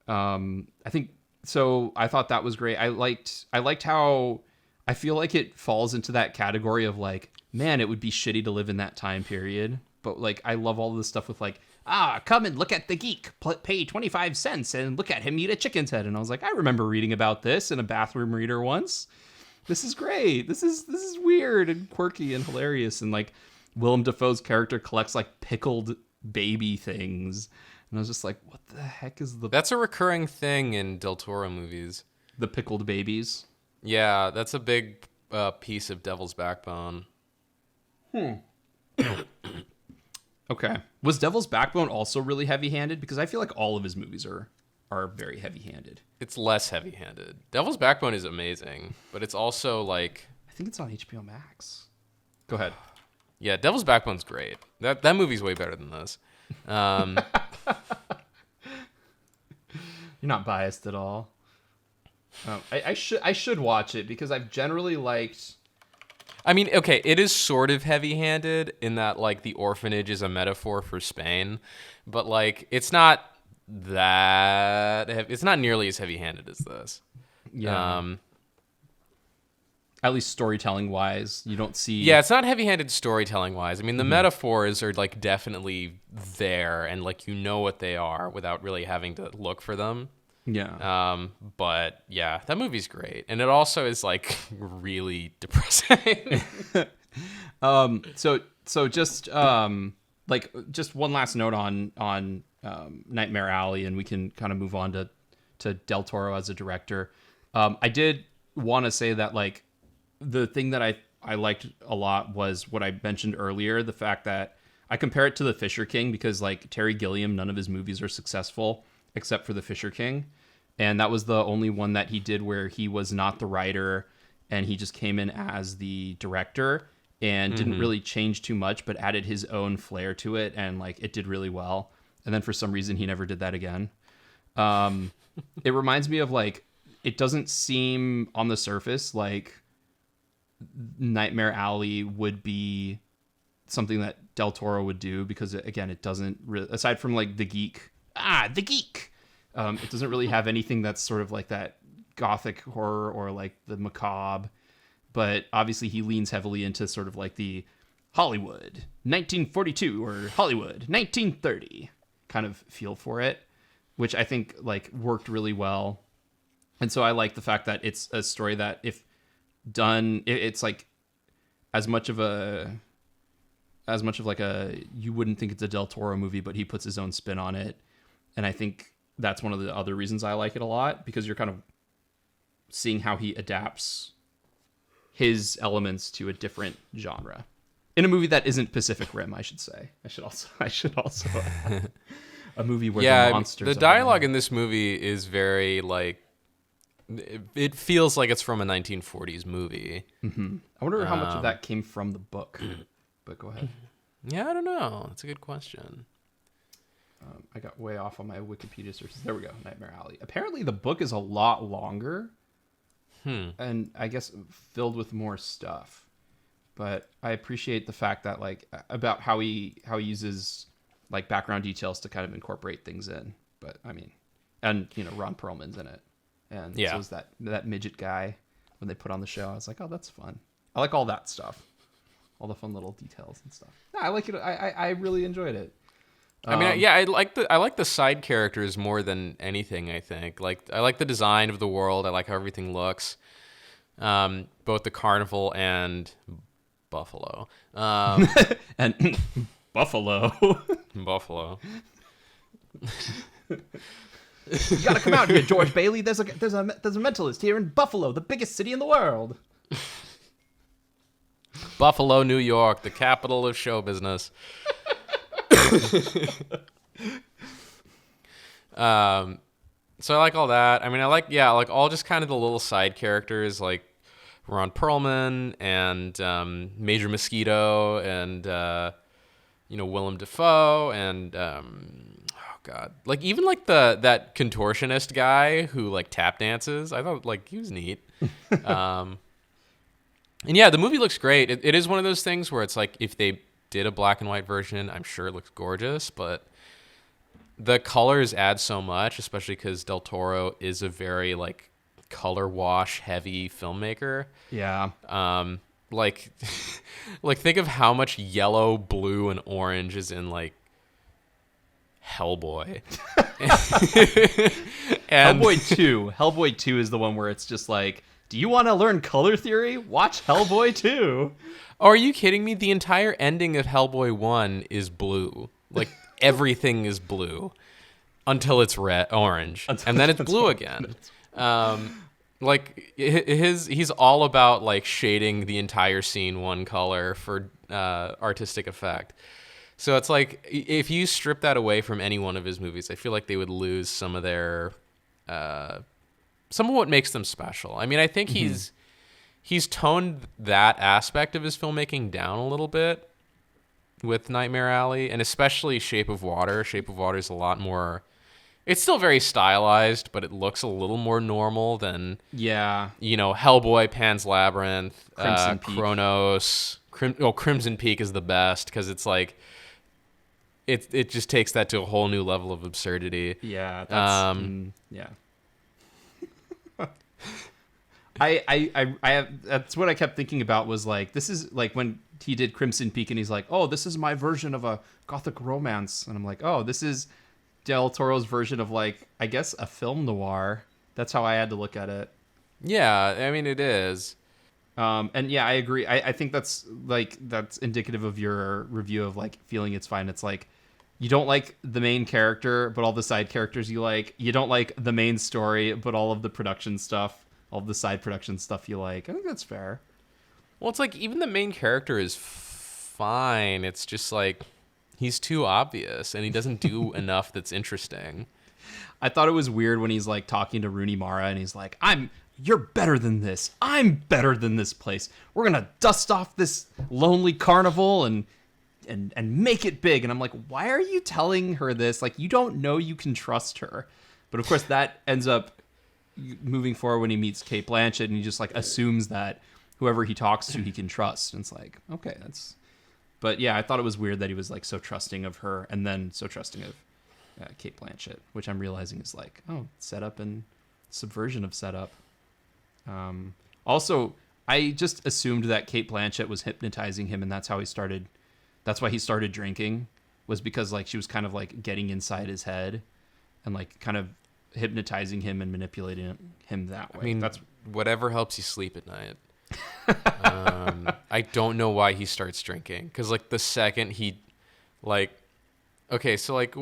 I think so. I thought that was great. I liked how I feel like it falls into that category of like, man, it would be shitty to live in that time period. But like, I love all this stuff with like, come and look at the geek, pay 25 cents and look at him eat a chicken's head. And I was like, I remember reading about this in a bathroom reader once. This is great. This is weird and quirky and hilarious. And like, Willem Dafoe's character collects like pickled baby things. And I was just like, what the heck is That's a recurring thing in Del Toro movies. The pickled babies? Yeah, that's a big piece of Devil's Backbone. Okay. Was Devil's Backbone also really heavy-handed? Because I feel like all of his movies are very heavy-handed. It's less heavy-handed. Devil's Backbone is amazing, but it's also like... I think it's on HBO Max. Go ahead. Yeah, Devil's Backbone's great. That movie's way better than this. You're not biased at all. I should watch it because I've generally liked... I mean, okay, it is sort of heavy-handed in that, like, the orphanage is a metaphor for Spain, but, like, it's not it's not nearly as heavy-handed as this. Yeah. At least storytelling-wise, you don't see... Yeah, it's not heavy-handed storytelling-wise. I mean, the metaphors are, like, definitely there, and, like, you know what they are without really having to look for them. Yeah. But yeah, that movie's great, and it also is like really depressing. So just like just one last note on Nightmare Alley, and we can kind of move on to Del Toro as a director. I did want to say that like the thing that I liked a lot was what I mentioned earlier, the fact that I compare it to The Fisher King because like Terry Gilliam, none of his movies are successful except for The Fisher King. And that was the only one that he did where he was not the writer and he just came in as the director and didn't really change too much, but added his own flair to it. And like, it did really well. And then for some reason, he never did that again. It reminds me of like, it doesn't seem on the surface like Nightmare Alley would be something that Del Toro would do because again, it doesn't aside from like the geek, it doesn't really have anything that's sort of like that gothic horror or like the macabre, but obviously he leans heavily into sort of like the Hollywood 1942 or Hollywood 1930 kind of feel for it, which I think like worked really well. And so I like the fact that it's a story that if done, it's like as much of like a, you wouldn't think it's a Del Toro movie, but he puts his own spin on it. And I think that's one of the other reasons I like it a lot, because you're kind of seeing how he adapts his elements to a different genre in a movie that isn't Pacific Rim, I should say. I should also a movie where the monsters. The dialogue in this movie is very like, it feels like it's from a 1940s movie. Mm-hmm. I wonder how much of that came from the book. But go ahead. Yeah, I don't know. That's a good question. I got way off on my Wikipedia searches. There we go. Nightmare Alley. Apparently, the book is a lot longer, and I guess filled with more stuff. But I appreciate the fact that like about how he uses like background details to kind of incorporate things in. But I mean, and you know, Ron Perlman's in it, and so is that midget guy when they put on the show. I was like, oh, that's fun. I like all that stuff, all the fun little details and stuff. Yeah, I like it. I really enjoyed it. I mean, yeah, I like the side characters more than anything. I think I like the design of the world. I like how everything looks, both the carnival and Buffalo, and Buffalo. Buffalo. You gotta come out here, George Bailey. There's a mentalist here in Buffalo, the biggest city in the world. Buffalo, New York, the capital of show business. So I like all that. I mean, I like all just kind of the little side characters like Ron Perlman and Major Mosquito and Willem Dafoe and oh god, like even like that contortionist guy who like tap dances. I thought like he was neat. And yeah, the movie looks great. It is one of those things where it's like if they did a black and white version, I'm sure it looks gorgeous, but the colors add so much, especially because Del Toro is a very like color wash heavy filmmaker. Yeah. Like think of how much yellow, blue, and orange is in like Hellboy. And Hellboy 2 is the one where it's just like, do you want to learn color theory? Watch Hellboy 2. Oh, are you kidding me? The entire ending of Hellboy 1 is blue. Like, everything is blue until it's orange. And then it's blue again. Like, he's all about, like, shading the entire scene one color for artistic effect. So it's like, if you strip that away from any one of his movies, I feel like they would lose some of their... some of what makes them special. I mean, I think he's toned that aspect of his filmmaking down a little bit with Nightmare Alley, and especially Shape of Water. Shape of Water is a lot more... It's still very stylized, but it looks a little more normal than... Yeah. Hellboy, Pan's Labyrinth, Crimson Peak. Chronos. Crimson Peak is the best, because it's like... It just takes that to a whole new level of absurdity. Yeah. That's, yeah. I have, that's what I kept thinking about was like, this is like when he did Crimson Peak and he's like, oh, this is my version of a gothic romance. And I'm like, oh, this is Del Toro's version of like, I guess a film noir. That's how I had to look at it. Yeah, I mean, it is. And yeah, I agree. I think that's indicative of your review of like feeling it's fine. It's like, you don't like the main character, but all the side characters you like. You don't like the main story, but all of the production stuff, all of the side production stuff you like. I think that's fair. Well, it's like even the main character is fine. It's just like he's too obvious and he doesn't do enough that's interesting. I thought it was weird when he's like talking to Rooney Mara and he's like, you're better than this. I'm better than this place. We're going to dust off this lonely carnival and make it big. And I'm like, why are you telling her this? Like, you don't know you can trust her. But of course that ends up moving forward when he meets Cate Blanchett and he just like assumes that whoever he talks to, he can trust. And it's like, okay, but yeah, I thought it was weird that he was like so trusting of her and then so trusting of Cate Blanchett, which I'm realizing is like, setup and subversion of setup. Also, I just assumed that Cate Blanchett was hypnotizing him, and that's how he started. That's why he started drinking, was because like she was kind of like getting inside his head, and like kind of hypnotizing him and manipulating him that way. I mean, that's whatever helps you sleep at night. I don't know why he starts drinking, because like the second he, like, okay, so like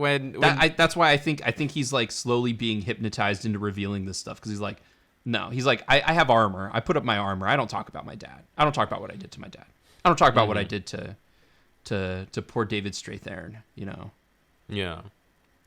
that's why I think he's like slowly being hypnotized into revealing this stuff, because he's like, no, he's like, I have armor. I put up my armor. I don't talk about my dad. I don't talk about what I did to my dad. I don't talk about what I did to poor David Strathairn, you know. Yeah.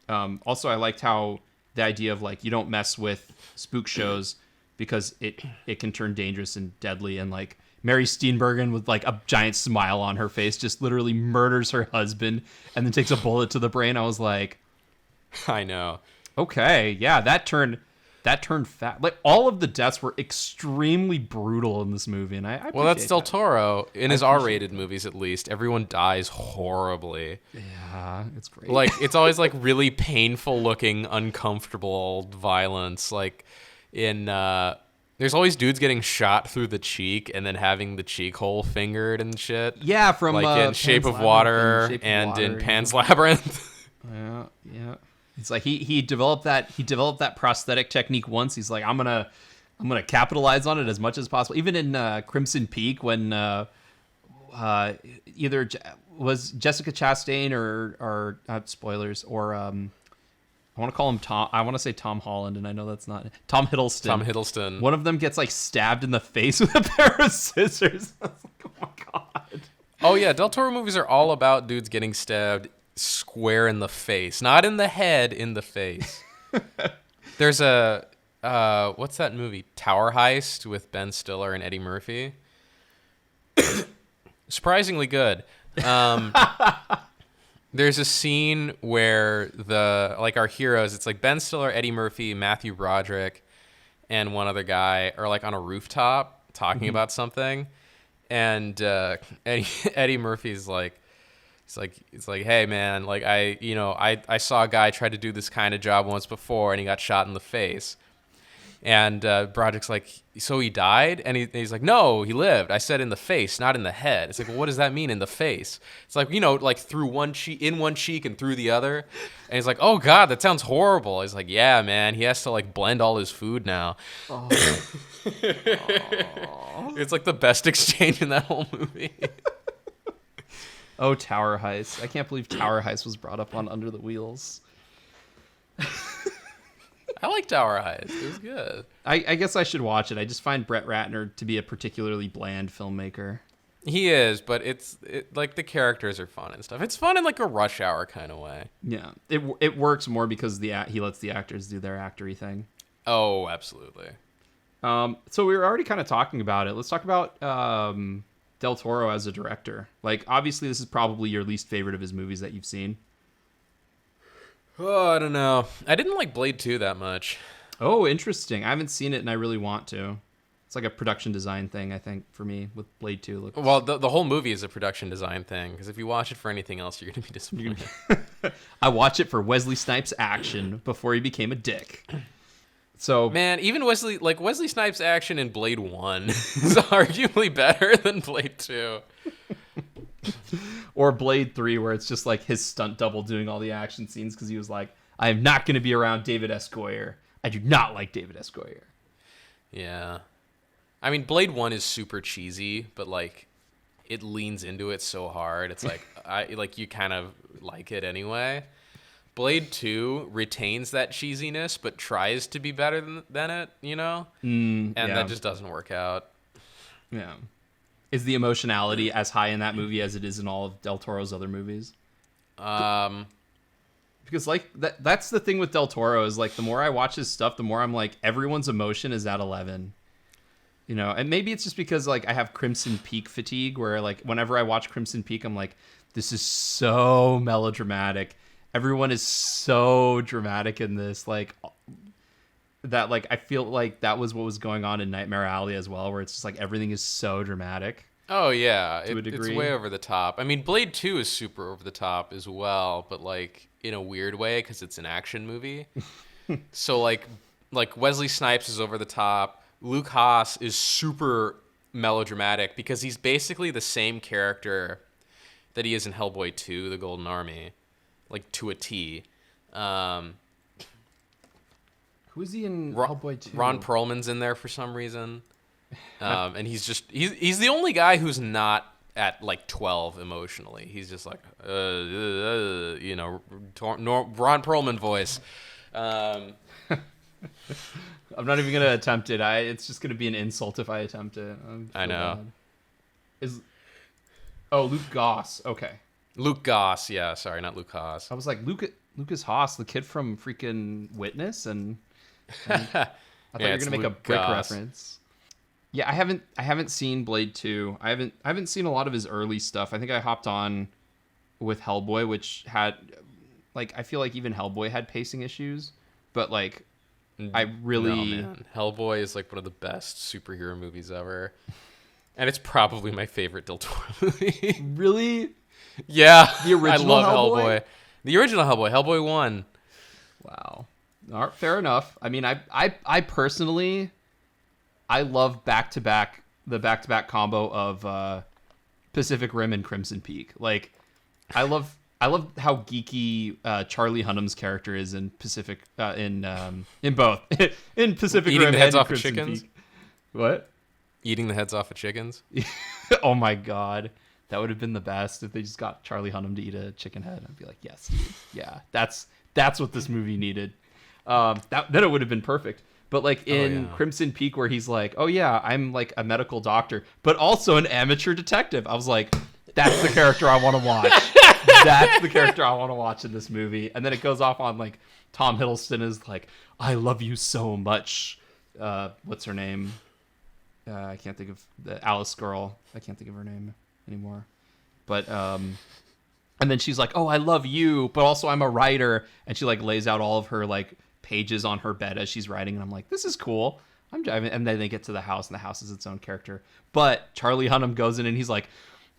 Also, I liked how the idea of like you don't mess with spook shows because it can turn dangerous and deadly, and like Mary Steenburgen with like a giant smile on her face just literally murders her husband and then takes a bullet to the brain. I was like, I know. Okay, yeah, that turned fat. Like all of the deaths were extremely brutal in this movie, and I well, that's Del that. Toro in his R-rated movies. At least everyone dies horribly. Yeah, it's great. Like it's always like really painful looking, uncomfortable violence. Like in there's always dudes getting shot through the cheek and then having the cheek hole fingered and shit. Yeah, from like in Shape of Water and in Pan's Labyrinth. Yeah. It's like he developed that prosthetic technique once. He's like, I'm gonna capitalize on it as much as possible. Even in Crimson Peak, when either was Jessica Chastain or spoilers, or I want to call him Tom. I want to say Tom Holland, and I know that's not Tom Hiddleston. Tom Hiddleston. One of them gets like stabbed in the face with a pair of scissors. I was like, oh my god. Oh yeah, Del Toro movies are all about dudes getting stabbed square in the face, not in the head, in the face. There's a what's that movie, Tower Heist, with Ben Stiller and Eddie Murphy. Surprisingly good. There's a scene where our heroes, it's like Ben Stiller, Eddie Murphy, Matthew Broderick, and one other guy are like on a rooftop talking about something, and Eddie Murphy's like, It's like, hey man, like I saw a guy try to do this kind of job once before and he got shot in the face. And Broderick's like, so he died? And he's like, no, he lived. I said in the face, not in the head. It's like, well, what does that mean, in the face? It's like, like through one cheek, in one cheek and through the other. And he's like, oh God, that sounds horrible. He's like, yeah, man, he has to like blend all his food now. Oh. It's like the best exchange in that whole movie. Oh, Tower Heist. I can't believe Tower Heist was brought up on Under the Wheels. I like Tower Heist. It was good. I guess I should watch it. I just find Brett Ratner to be a particularly bland filmmaker. He is, but it's like the characters are fun and stuff. It's fun in like a Rush Hour kind of way. Yeah, it works more because he lets the actors do their actory thing. Oh, absolutely. So we were already kind of talking about it. Let's talk about Del Toro as a director. Like, obviously, this is probably your least favorite of his movies that you've seen. Oh, I don't know. I didn't like Blade 2 that much. Oh, interesting. I haven't seen it, and I really want to. It's like a production design thing, I think, for me, with Blade 2. Well, the whole movie is a production design thing, because if you watch it for anything else, you're going to be disappointed. I watch it for Wesley Snipes' action before he became a dick. So, man, even Wesley Snipes' action in Blade 1 is arguably better than Blade 2. Or Blade 3, where it's just like his stunt double doing all the action scenes because he was like, I am not going to be around David S. Goyer. I do not like David S. Goyer. Yeah. I mean, Blade 1 is super cheesy, but like it leans into it so hard. It's like you kind of like it anyway. Blade 2 retains that cheesiness, but tries to be better than it, you know? And that just doesn't work out. Yeah. Is the emotionality as high in that movie as it is in all of Del Toro's other movies? Because like that's the thing with Del Toro is like the more I watch his stuff, the more I'm like everyone's emotion is at 11. You know, and maybe it's just because like I have Crimson Peak fatigue, where like whenever I watch Crimson Peak, I'm like, this is so melodramatic. Everyone is so dramatic in this, like that. Like I feel like that was what was going on in Nightmare Alley as well, where it's just like everything is so dramatic. Oh yeah, to a degree. It's way over the top. I mean, Blade 2 is super over the top as well, but like in a weird way because it's an action movie. So like Wesley Snipes is over the top. Luke Haas is super melodramatic because he's basically the same character that he is in Hellboy 2, The Golden Army, like to a T. Who is he in Hellboy 2? Ron Perlman's in there for some reason. And he's the only guy who's not at like 12 emotionally. He's just like, Ron Perlman voice. I'm not even gonna attempt it. It's just gonna be an insult if I attempt it. I know. Bad. Luke Goss. Okay. Luke Goss. Yeah, sorry, not Luke Haas. I was like Lucas Haas, the kid from freaking Witness, and I thought you were gonna make a Brick reference. Yeah, I haven't seen Blade 2. I haven't seen a lot of his early stuff. I think I hopped on with Hellboy, which had I feel like even Hellboy had pacing issues, but I really No, man. Hellboy is like one of the best superhero movies ever. And it's probably my favorite Del Toro movie. Really? Yeah. The original I love Hellboy? The original Hellboy 1. Wow. All right, fair enough. I mean, I personally I love the back-to-back combo of Pacific Rim and Crimson Peak. Like I love how geeky Charlie Hunnam's character is in Pacific in both in Pacific Eating Rim the heads and off of Crimson chickens? Peak. What? Eating the heads off of chickens. Oh my god. That would have been the best if they just got Charlie Hunnam to eat a chicken head. I'd be like, yes, dude. Yeah, that's what this movie needed. Then it would have been perfect. But like in Crimson Peak, where he's like, oh yeah, I'm like a medical doctor, but also an amateur detective. I was like, that's the character I want to watch. That's the character I want to watch in this movie. And then it goes off on like Tom Hiddleston is like, I love you so much. What's her name? I can't think of the Alice girl. I can't think of her name anymore. But and then she's like, oh, I love you, but also I'm a writer. And she like lays out all of her like pages on her bed as she's writing, and I'm like, this is cool. I'm driving. And then they get to the house, and the house is its own character. But Charlie Hunnam goes in and he's like,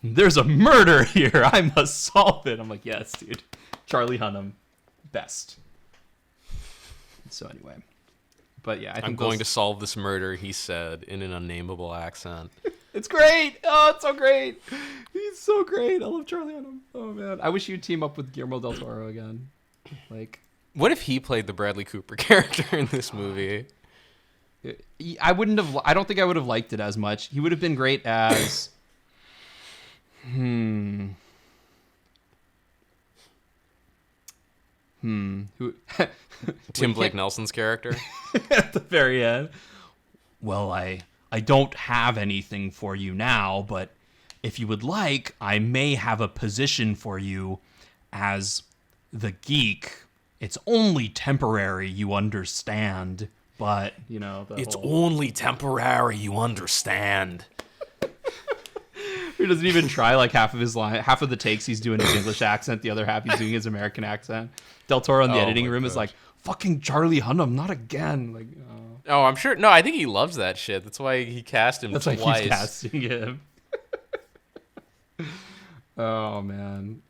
there's a murder here, I must solve it. I'm like, yes, dude. Charlie Hunnam, best. So anyway, but yeah, I think I'm going to solve this murder, he said in an unnameable accent. It's great. Oh, it's so great. He's so great. I love Charlie Hunnam. Oh man, I wish you'd team up with Guillermo del Toro again. Like, what if he played the Bradley Cooper character in this movie? I wouldn't have. I don't think I would have liked it as much. He would have been great as. Who? Tim Blake Nelson's character at the very end. Well, I don't have anything for you now, but if you would like, I may have a position for you as the geek. It's only temporary, you understand. But, you know, only temporary, you understand. He doesn't even try like half of his line. Half of the takes he's doing his English accent. The other half he's doing his American accent. Del Toro in the editing room is like, fucking Charlie Hunnam, not again. Like, oh, I'm sure. No, I think he loves that shit. That's why he cast him twice. That's why he's casting him. Oh, man.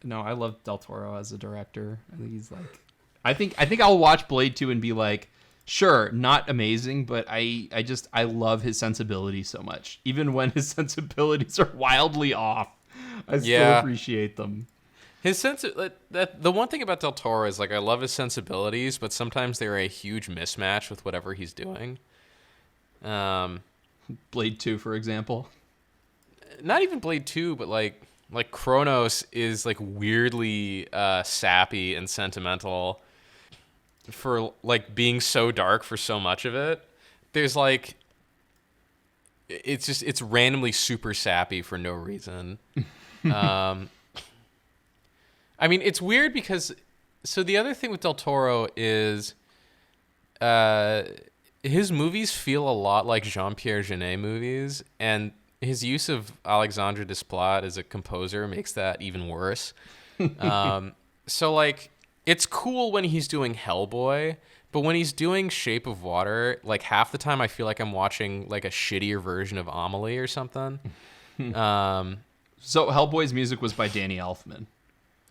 No, I love Del Toro as a director. I think he's like... I think I'll watch Blade 2 and be like, sure, not amazing, but I love his sensibilities so much. Even when his sensibilities are wildly off, I still appreciate them. His the one thing about Del Toro is like I love his sensibilities, but sometimes they're a huge mismatch with whatever he's doing. Blade 2, for example. Not even Blade 2, but like Kronos is like weirdly sappy and sentimental for like being so dark for so much of it. There's like it's randomly super sappy for no reason. I mean, it's weird because so the other thing with Del Toro is his movies feel a lot like Jean-Pierre Jeunet movies, and his use of Alexandre Desplat as a composer makes that even worse. So like it's cool when he's doing Hellboy, but when he's doing Shape of Water, like half the time I feel like I'm watching like a shittier version of Amelie or something. So Hellboy's music was by Danny Elfman.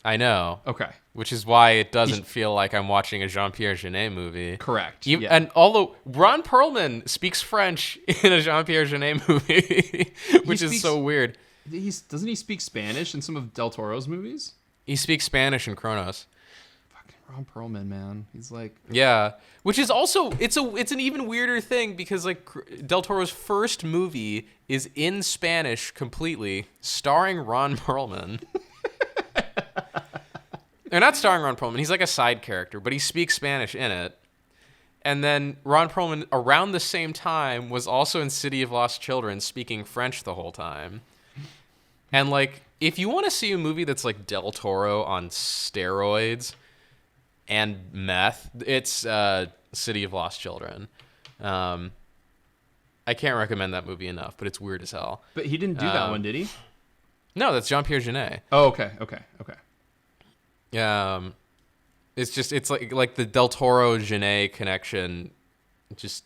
I know. Okay. Which is why it doesn't feel like I'm watching a Jean-Pierre Jeunet movie. Correct. Yeah. Yeah. And although Ron Perlman speaks French in a Jean-Pierre Jeunet movie, which is so weird. Doesn't he speak Spanish in some of Del Toro's movies? He speaks Spanish in Kronos. Fucking Ron Perlman, man. He's like... Yeah, which is also it's an even weirder thing because like Del Toro's first movie is in Spanish completely, starring Ron Perlman. They're not starring Ron Perlman. He's like a side character, but he speaks Spanish in it. And then Ron Perlman, around the same time, was also in City of Lost Children, speaking French the whole time. And like, if you want to see a movie that's like Del Toro on steroids and meth, it's City of Lost Children. I can't recommend that movie enough, but it's weird as hell. But he didn't do that one, did he? No, that's Jean-Pierre Jeunet. Oh, okay. It's like the Del Toro Jeunet connection just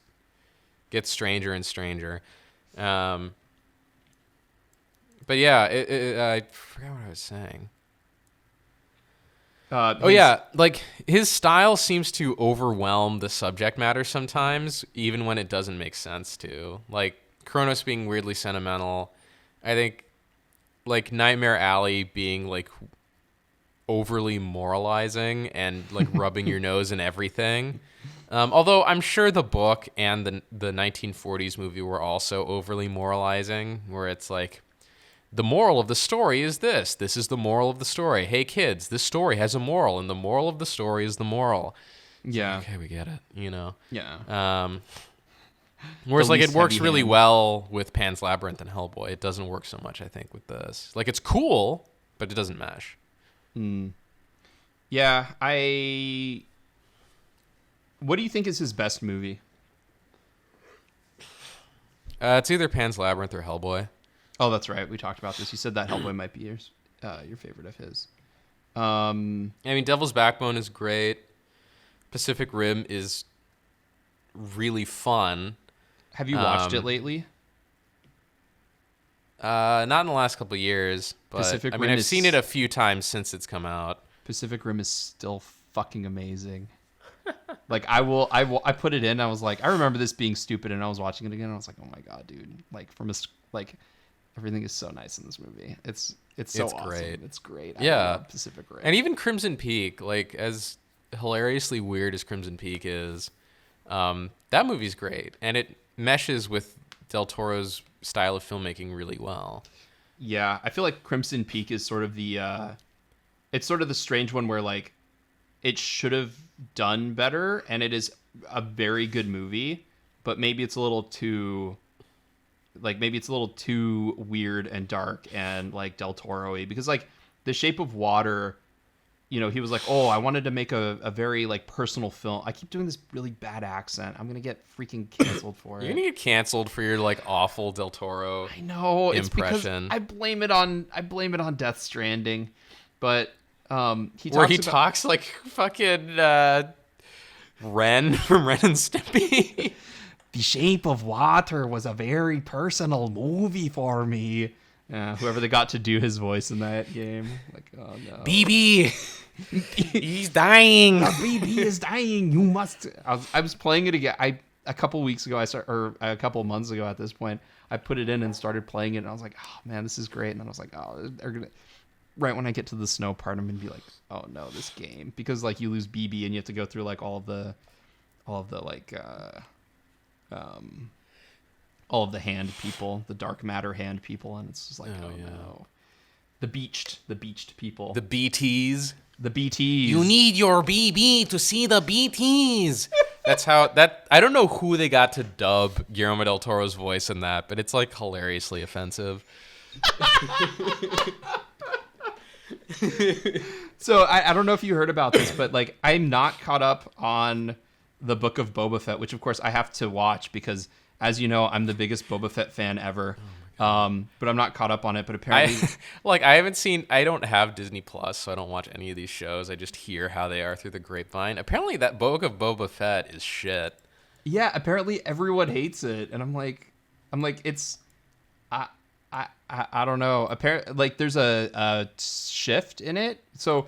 gets stranger and stranger. But yeah, I forgot what I was saying. Like his style seems to overwhelm the subject matter sometimes, even when it doesn't make sense to. Like Kronos being weirdly sentimental. I think like Nightmare Alley being like overly moralizing and like rubbing your nose in everything. Although I'm sure the book and the 1940s movie were also overly moralizing, where it's like, the moral of the story is this. This is the moral of the story. Hey kids, this story has a moral, and the moral of the story is the moral. Yeah. Okay, we get it. You know. Yeah. Whereas like it works really well with Pan's Labyrinth and Hellboy. It doesn't work so much, I think, with this. Like it's cool, but it doesn't mesh. Yeah, what do you think is his best movie? It's either Pan's Labyrinth or Hellboy. Oh, that's right. We talked about this. You said that Hellboy might be your favorite of his. I mean, Devil's Backbone is great. Pacific Rim is really fun. Have you watched it lately? Not in the last couple of years, but Pacific I mean, Rim I've seen it a few times since it's come out. Pacific Rim is still fucking amazing. Like I put it in. I was like, I remember this being stupid, and I was watching it again. And I was like, oh my god, dude! Like everything is so nice in this movie. It's awesome. Great. It's great. Yeah, I love Pacific Rim. And even Crimson Peak, like as hilariously weird as Crimson Peak is, that movie's great, and it meshes with Del Toro's style of filmmaking really well. Yeah, I feel like Crimson Peak is sort of it's sort of the strange one where like it should have done better, and it is a very good movie, but maybe it's a little too weird and dark and like Del Toro-y, because like The Shape of Water, you know, he was like, oh, I wanted to make a very like personal film. I keep doing this really bad accent. I'm gonna get freaking canceled for it. You're gonna get canceled for your like awful Del Toro. I know, it's impression. Because I blame it on Death Stranding, but he talks like fucking Ren from Ren and Stimpy. The Shape of Water was a very personal movie for me. Whoever they got to do his voice in that game, like, oh no, BB, he's dying. BB is dying. You must. I was playing it again. A couple weeks ago, or a couple months ago at this point, I put it in and started playing it, and I was like, oh man, this is great. And then I was like, oh, they're gonna. Right when I get to the snow part, I'm gonna be like, oh no, this game, because like you lose BB and you have to go through like all of the like all of the hand people, the dark matter hand people, and it's just like, oh yeah. No, the beached people, the BTs. You need your BB to see the BTs. That's how that. I don't know who they got to dub Guillermo del Toro's voice in that, but it's like hilariously offensive. So I don't know if you heard about this, but like I'm not caught up on the Book of Boba Fett, which of course I have to watch because, as you know, I'm the biggest Boba Fett fan ever. But I'm not caught up on it. But apparently, I don't have Disney Plus, so I don't watch any of these shows. I just hear how they are through the grapevine. Apparently, that Book of Boba Fett is shit. Yeah, apparently everyone hates it, and I'm like, I don't know. Apparently, like there's a shift in it. So,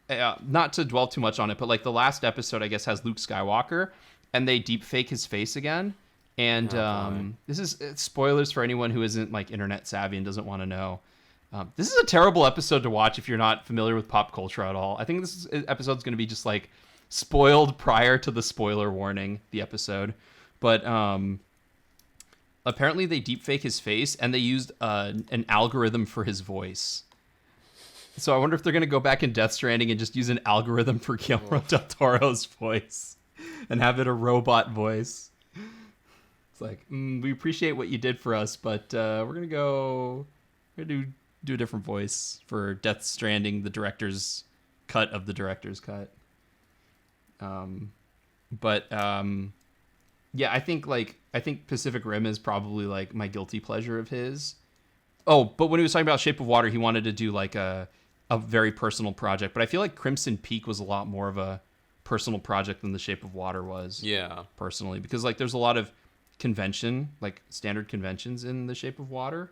not to dwell too much on it, but like the last episode, I guess, has Luke Skywalker, and they deep fake his face again. And this is spoilers for anyone who isn't like internet savvy and doesn't want to know. This is a terrible episode to watch if you're not familiar with pop culture at all. I think this episode's going to be just like spoiled prior to the spoiler warning, the episode. But apparently they deepfake his face and they used an algorithm for his voice. So I wonder if they're going to go back in Death Stranding and just use an algorithm for Guillermo del Toro's voice and have it a robot voice. It's like, we appreciate what you did for us, but we're going to do a different voice for Death Stranding, the director's cut of the director's cut. Yeah, I think Pacific Rim is probably like my guilty pleasure of his. Oh, but when he was talking about Shape of Water, he wanted to do like a very personal project. But I feel like Crimson Peak was a lot more of a personal project than The Shape of Water was. Yeah. Personally, because like there's a lot of standard conventions in The Shape of Water.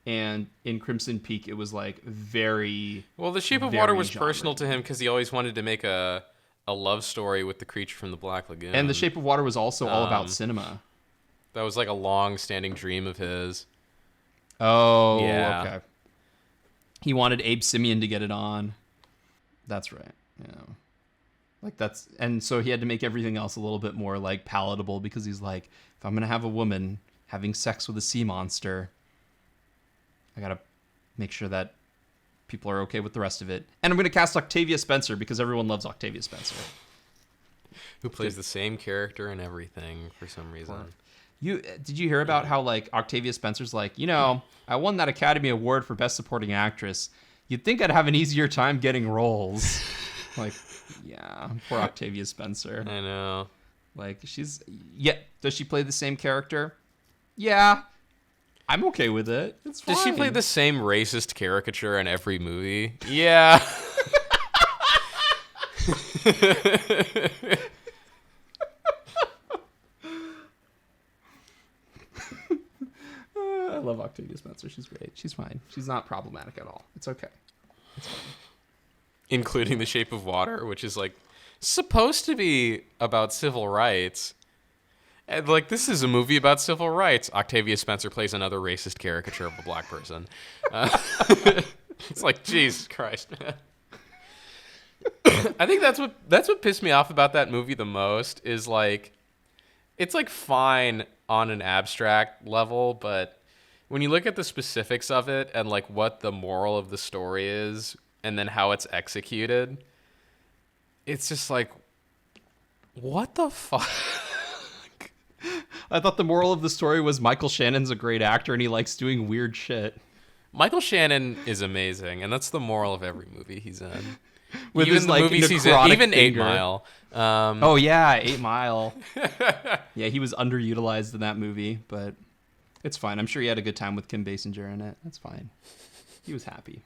And in Crimson Peak, it was like very... Well, The Shape of Water was personal to him because he always wanted to make a love story with the creature from the Black Lagoon. And The Shape of Water was also all about cinema. That was like a long-standing dream of his. Oh, yeah. Okay. He wanted Abe Simeon to get it on. That's right. Yeah. Like and so he had to make everything else a little bit more like palatable because he's like, if I'm going to have a woman having sex with a sea monster, I got to make sure that people are okay with the rest of it. And I'm going to cast Octavia Spencer because everyone loves Octavia Spencer. Who plays the same character in everything for some reason. Did you hear about how like Octavia Spencer's like, I won that Academy Award for Best Supporting Actress. You'd think I'd have an easier time getting roles. Like, yeah, poor Octavia Spencer. I know. Like does she play the same character? Yeah. I'm okay with it. It's fine. Does she play the same racist caricature in every movie? Yeah. I love Octavia Spencer. She's great. She's fine. She's not problematic at all. It's okay. It's fine. Including The Shape of Water, which is like supposed to be about civil rights. And like, this is a movie about civil rights. Octavia Spencer plays another racist caricature of a black person. It's like, Jesus Christ, man. I think that's what pissed me off about that movie the most is like, it's like fine on an abstract level, but when you look at the specifics of it and like what the moral of the story is and then how it's executed, it's just like, what the fuck? I thought the moral of the story was Michael Shannon's a great actor and he likes doing weird shit. Michael Shannon is amazing, and that's the moral of every movie he's in. With even his, the like, movies he's in, even 8 finger. Mile. Oh yeah, 8 Mile. Yeah, he was underutilized in that movie, but it's fine. I'm sure he had a good time with Kim Basinger in it. That's fine. He was happy.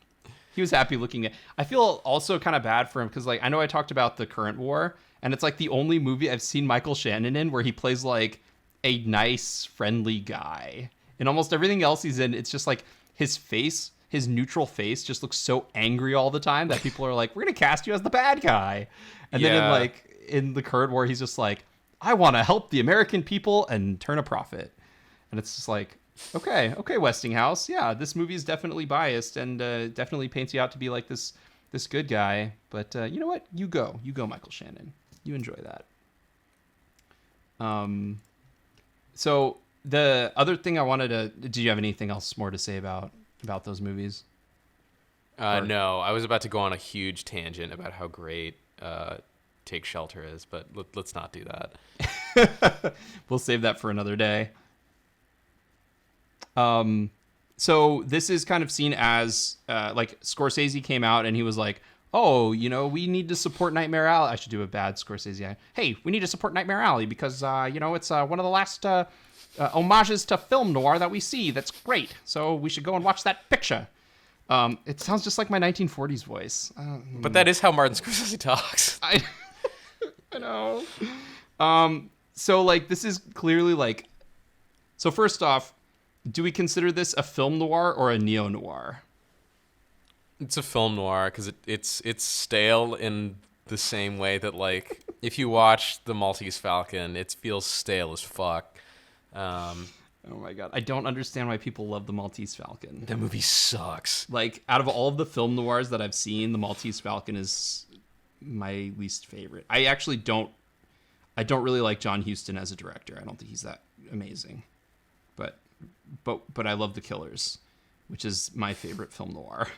He was happy looking at. I feel also kind of bad for him because like I know I talked about the current war, and it's like the only movie I've seen Michael Shannon in where he plays like a nice, friendly guy. In almost everything else he's in, it's just like his face, his neutral face just looks so angry all the time that people are like, we're going to cast you as the bad guy. And then in the current war, he's just like, I want to help the American people and turn a profit. And it's just like, okay, Westinghouse. Yeah, this movie is definitely biased and definitely paints you out to be like this good guy. But you know what? You go, Michael Shannon. You enjoy that. So the other thing I wanted to, do you have anything else more to say about those movies? No, I was about to go on a huge tangent about how great Take Shelter is, but let's not do that. We'll save that for another day. So this is kind of seen as like Scorsese came out and he was like, oh, we need to support Nightmare Alley. I should do a bad Scorsese. Hey, we need to support Nightmare Alley because, it's one of the last homages to film noir that we see. That's great. So we should go and watch that picture. It sounds just like my 1940s voice. But that is how Martin Scorsese talks. I know. So, like, this is clearly, like... So, first off, do we consider this a film noir or a neo noir? It's a film noir because it's stale in the same way that, like, if you watch The Maltese Falcon, it feels stale as fuck. Oh my god, I don't understand why people love The Maltese Falcon. That movie sucks. Like, out of all of the film noirs that I've seen, The Maltese Falcon is my least favorite. I actually don't really like John Huston as a director. I don't think he's that amazing. But I love The Killers, which is my favorite film noir.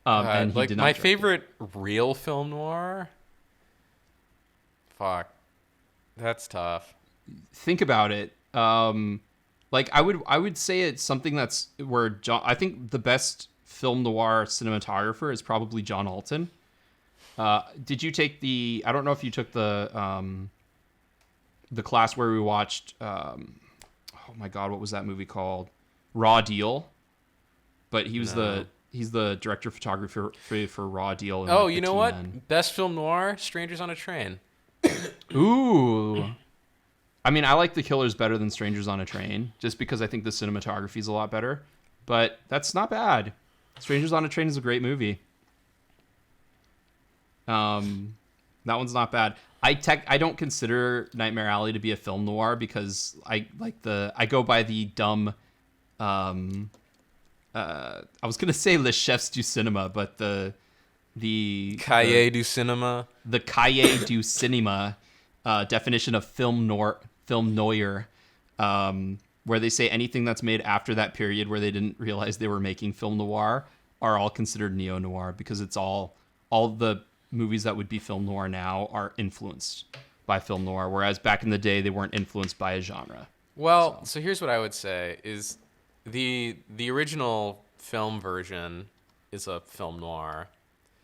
And he like, did not my direct it. favorite real film noir? Fuck. That's tough. Think about it. Like, I would say it's something that's where I think the best film noir cinematographer is probably John Alton. Did you take I don't know if you took the class where we watched, oh my God, what was that movie called? Raw Deal. But he's the director of photography for Raw Deal. And, Oh, like, you the know Two what? Men. Best film noir? Strangers on a Train. Ooh. I mean, I like The Killers better than Strangers on a Train, just because I think the cinematography is a lot better. But that's not bad. Strangers on a Train is a great movie. That one's not bad. I don't consider Nightmare Alley to be a film noir because I go by the dumb. I was gonna say Le Chefs du Cinema, but the Cahiers du Cinema. The Cahiers du Cinema definition of film noir, where they say anything that's made after that period where they didn't realize they were making film noir are all considered neo noir because it's all the movies that would be film noir now are influenced by film noir, whereas back in the day they weren't influenced by a genre. Well, so here's what I would say is the original film version is a film noir.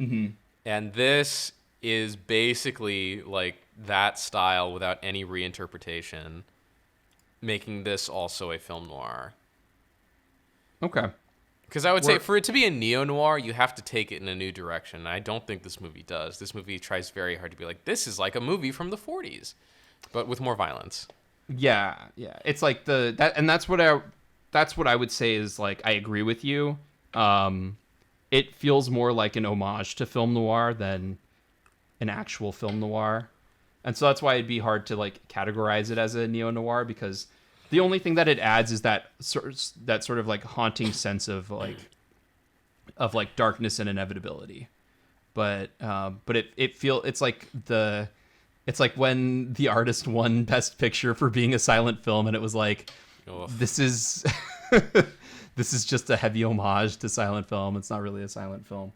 Mm-hmm. And this is basically like that style without any reinterpretation, making this also a film noir. Okay. Because I would say for it to be a neo-noir, you have to take it in a new direction. I don't think this movie does. This movie tries very hard to be like, this is like a movie from the 40s, but with more violence. Yeah. It's like that's what I would say is, like, I agree with you. It feels more like an homage to film noir than an actual film noir. And so that's why it'd be hard to, like, categorize it as a neo-noir, because the only thing that it adds is that sort of like haunting sense of darkness and inevitability. But it's like when the artist won Best Picture for being a silent film, and it was like, this is this is just a heavy homage to silent film. It's not really a silent film.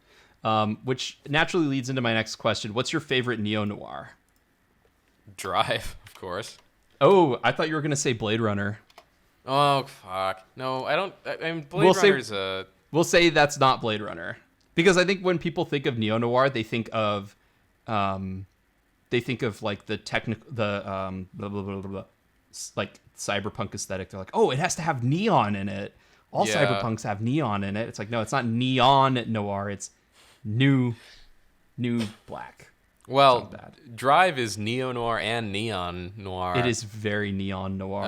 Which naturally leads into my next question. What's your favorite neo-noir? Drive, of course. Oh, I thought you were going to say Blade Runner. Oh, fuck. No, I don't. I mean, Blade Runner's a... We'll say that's not Blade Runner. Because I think when people think of neo-noir, they think of like the like cyberpunk aesthetic. They're like, oh, it has to have neon in it. All cyberpunks have neon in it. It's like, no, it's not neon noir. It's new black. Well, Drive is neo-noir and neon noir. It is very neon noir.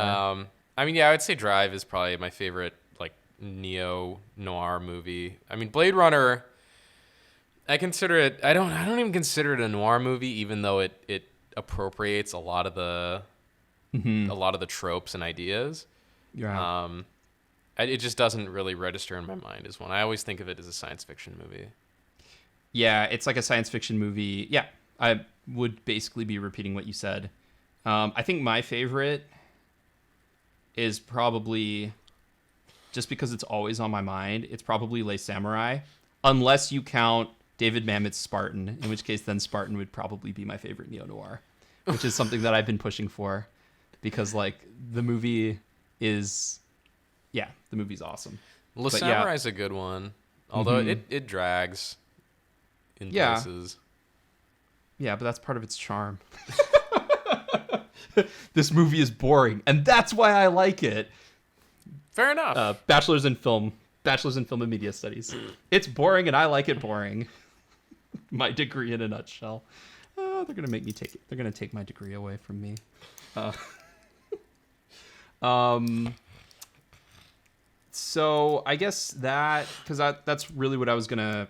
I mean, yeah, I would say Drive is probably my favorite, like, neo-noir movie. I mean, Blade Runner, I consider it... I don't even consider it a noir movie, even though it appropriates a lot of the tropes and ideas. Yeah. It just doesn't really register in my mind as one. I always think of it as a science fiction movie. Yeah, it's like a science fiction movie. Yeah, I would basically be repeating what you said. I think my favorite is probably, just because it's always on my mind, it's probably Les Samurai, unless you count David Mamet's Spartan, in which case then Spartan would probably be my favorite neo-noir, which is something that I've been pushing for, because, like, the movie is... Yeah, the movie's awesome. Les Samurai's a good one, although it drags in places. Yeah, but that's part of its charm. This movie is boring, and that's why I like it. Fair enough. Bachelor's in Film and Media Studies. It's boring, and I like it boring. My degree in a nutshell. They're gonna make me take it. They're gonna take my degree away from me. So I guess because that's really what I was gonna.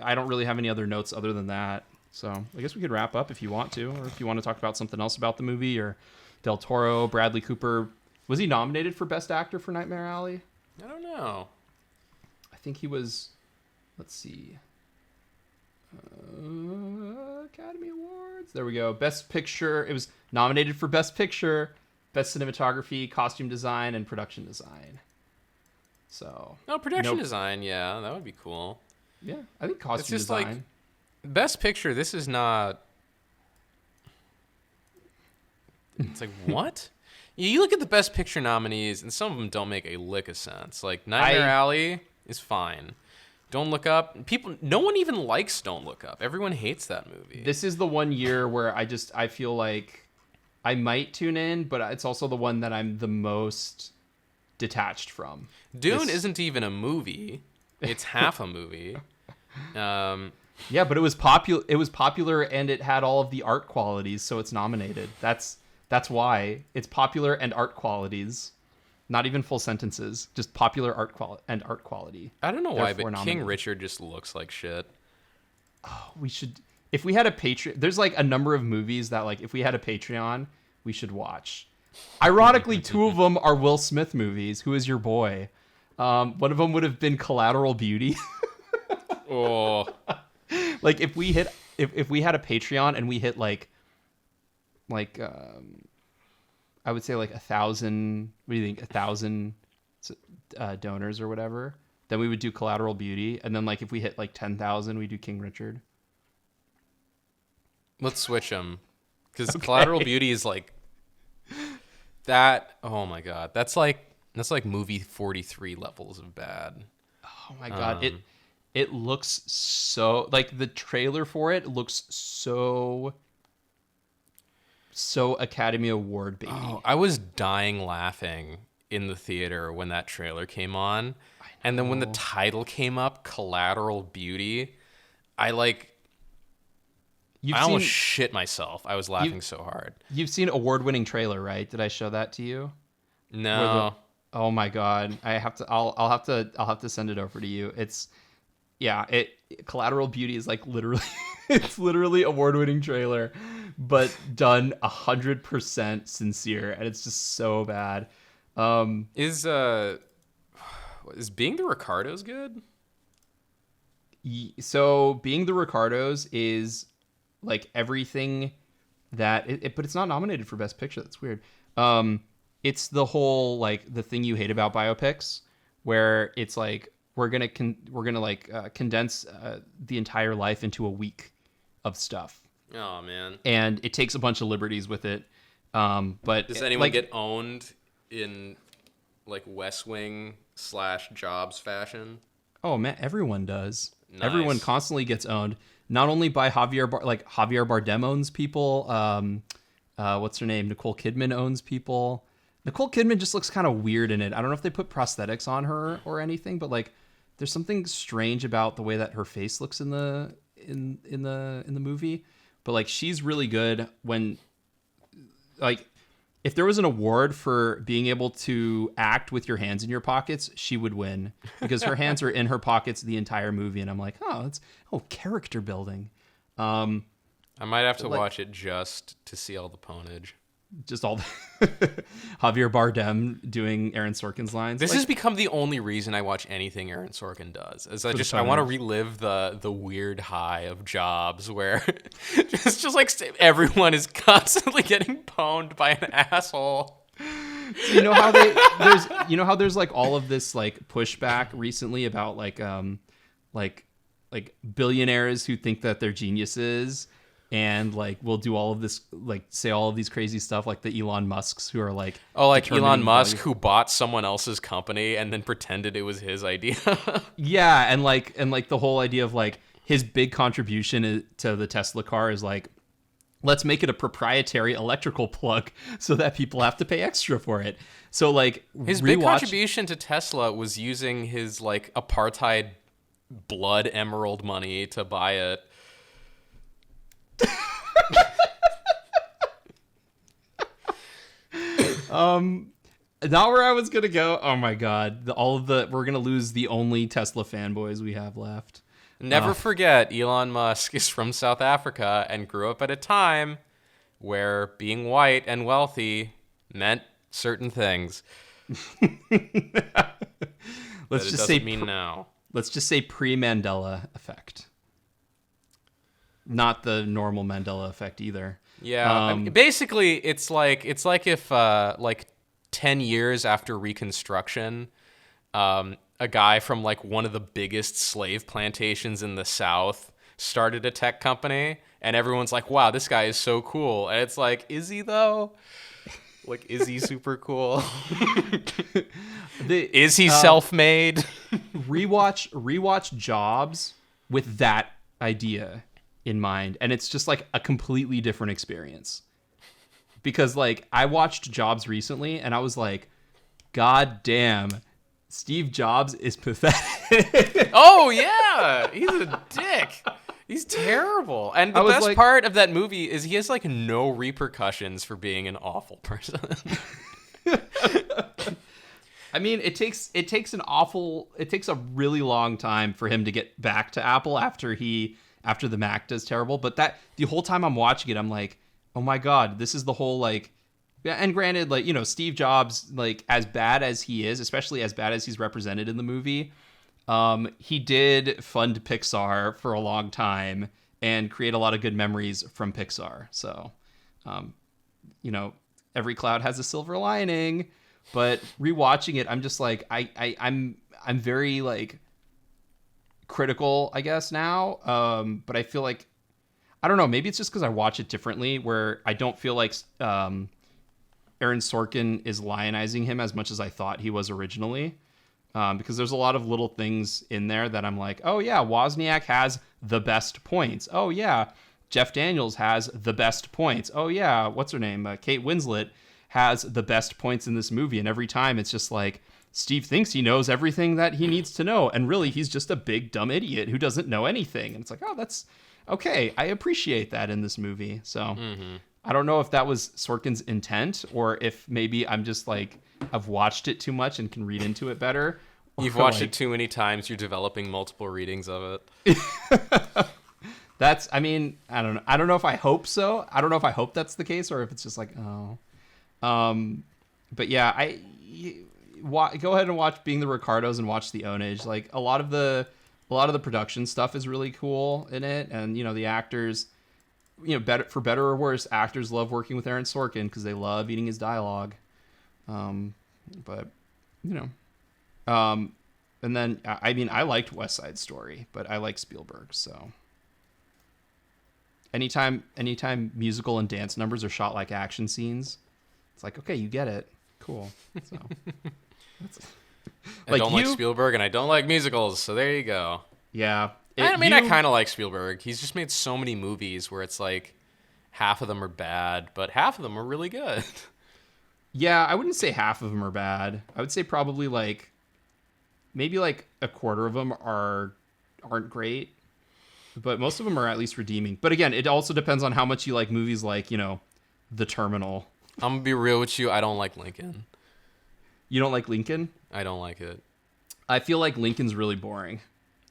I don't really have any other notes other than that. So I guess we could wrap up if you want to, or if you want to talk about something else about the movie, or Del Toro, Bradley Cooper. Was he nominated for Best Actor for Nightmare Alley? I don't know. I think he was. Let's see. Academy Awards. There we go. Best Picture. It was nominated for Best Picture, Best Cinematography, Costume Design, and Production Design. So. Oh, production design. Yeah, that would be cool. Yeah, I think costume it's just design. Like, Best Picture. This is not. It's like what? You look at the Best Picture nominees, and some of them don't make a lick of sense. Like Nightmare Alley is fine. Don't Look Up. No one even likes Don't Look Up. Everyone hates that movie. This is the one year where I feel like I might tune in, but it's also the one that I'm the most detached from. Dune isn't even a movie. It's half a movie. Yeah, but it was popular. It was popular, and it had all of the art qualities, so it's nominated. That's why it's popular and art qualities. Not even full sentences, just popular art quality. I don't know why, but nominated. King Richard just looks like shit. Oh, we should, if we had a Patreon. There's like a number of movies that like if we had a Patreon, we should watch. Ironically, two of them are Will Smith movies. Who Is Your Boy? One of them would have been Collateral Beauty. Oh, like if we had a Patreon and we hit like I would say like 1,000. What do you think? 1,000 donors or whatever. Then we would do Collateral Beauty, and then like if we hit like 10,000, we do King Richard. let's switch them because Collateral Beauty is like that. Oh my god, that's like movie 43 levels of bad. Oh my god, it looks so like the trailer for it looks so Academy Award baby. Oh, I was dying laughing in the theater when that trailer came on. And then when the title came up, Collateral Beauty, I almost shit myself. I was laughing so hard. You've seen award-winning trailer, right? Did I show that to you? No. Oh my god. I'll have to send it over to you. Collateral Beauty is like literally it's literally award-winning trailer, but done 100% sincere, and it's just so bad. Is Being the Ricardos good? So Being the Ricardos is like everything that but it's not nominated for Best Picture. That's weird. It's the whole like the thing you hate about biopics, where it's like we're gonna condense the entire life into a week of stuff. Oh man! And it takes a bunch of liberties with it. But does anyone get owned in like West Wing / Jobs fashion? Oh man, everyone does. Nice. Everyone constantly gets owned, not only by Javier Bardem owns people. What's her name? Nicole Kidman owns people. Nicole Kidman just looks kind of weird in it. I don't know if they put prosthetics on her or anything, but like there's something strange about the way that her face looks in the movie. But like she's really good when like if there was an award for being able to act with your hands in your pockets, she would win because her hands are in her pockets the entire movie. And I'm like, it's character building. I might have to watch it just to see all the ponage. Just all the Javier Bardem doing Aaron Sorkin's lines. This has become the only reason I watch anything Aaron Sorkin does. Is I want to relive the weird high of Jobs where just like everyone is constantly getting pwned by an asshole. So you know how there's like all of this like pushback recently about like billionaires who think that they're geniuses. And like we'll do all of this, like say all of these crazy stuff, like the Elon Musks who are like Elon Musk who bought someone else's company and then pretended it was his idea. Yeah, and like the whole idea of like his big contribution to the Tesla car is like, let's make it a proprietary electrical plug so that people have to pay extra for it. So like his big contribution to Tesla was using his like apartheid blood emerald money to buy it. not where I was gonna go. Oh my god, we're gonna lose the only Tesla fanboys we have left. Never forget, Elon Musk is from South Africa and grew up at a time where being white and wealthy meant certain things. Let's just say mean now. Let's just say pre-Mandela effect, not the normal Mandela effect either. Yeah, I mean, basically, it's like if like 10 years after Reconstruction, a guy from like one of the biggest slave plantations in the South started a tech company, and everyone's like, "Wow, this guy is so cool." And it's like, is he though? Like, is he super cool? Is he self-made? Rewatch Jobs with that idea in mind, and it's just like a completely different experience. Because like I watched Jobs recently, and I was like, God damn, Steve Jobs is pathetic. Oh yeah, he's a dick. He's terrible. And the best part of that movie is he has like no repercussions for being an awful person. I mean, it takes a really long time for him to get back to Apple after the Mac does terrible. But that the whole time I'm watching it, I'm like, oh my God, this is the whole like, yeah. And granted, like, you know, Steve Jobs, like as bad as he is, especially as bad as he's represented in the movie, he did fund Pixar for a long time and create a lot of good memories from Pixar. So, you know, every cloud has a silver lining. But rewatching it, I'm just like I'm very like critical, I guess now. But I feel like I don't know. Maybe it's just because I watch it differently, where I don't feel like Aaron Sorkin is lionizing him as much as I thought he was originally. Because there's a lot of little things in there that I'm like, oh yeah, Wozniak has the best points. Oh yeah, Jeff Daniels has the best points. Oh yeah, what's her name? Kate Winslet has the best points in this movie. And every time it's just like, Steve thinks he knows everything that he needs to know. And really, he's just a big, dumb idiot who doesn't know anything. And it's like, oh, that's okay. I appreciate that in this movie. So I don't know if that was Sorkin's intent, or if maybe I'm just like, I've watched it too much and can read into it better. You've watched it too many times. You're developing multiple readings of it. I mean, I don't know. I don't know if I hope so. I don't know if I hope that's the case, or if it's just like, oh. But yeah, go ahead and watch Being the Ricardos and watch The Ownage. Like a lot of the production stuff is really cool in it, and you know the actors, you know, for better or worse, actors love working with Aaron Sorkin because they love eating his dialogue. But you know, and then I mean I liked West Side Story, but I like Spielberg, so. Anytime musical and dance numbers are shot like action scenes, it's like, okay, you get it. Cool. So, I don't like Spielberg, and I don't like musicals, so there you go. Yeah. I kind of like Spielberg. He's just made so many movies where it's like half of them are bad, but half of them are really good. Yeah, I wouldn't say half of them are bad. I would say probably like maybe like a quarter of them aren't great, but most of them are at least redeeming. But again, it also depends on how much you like movies like, you know, The Terminal. I'm gonna be real with you. I don't like Lincoln. You don't like Lincoln? I don't like it. I feel like Lincoln's really boring.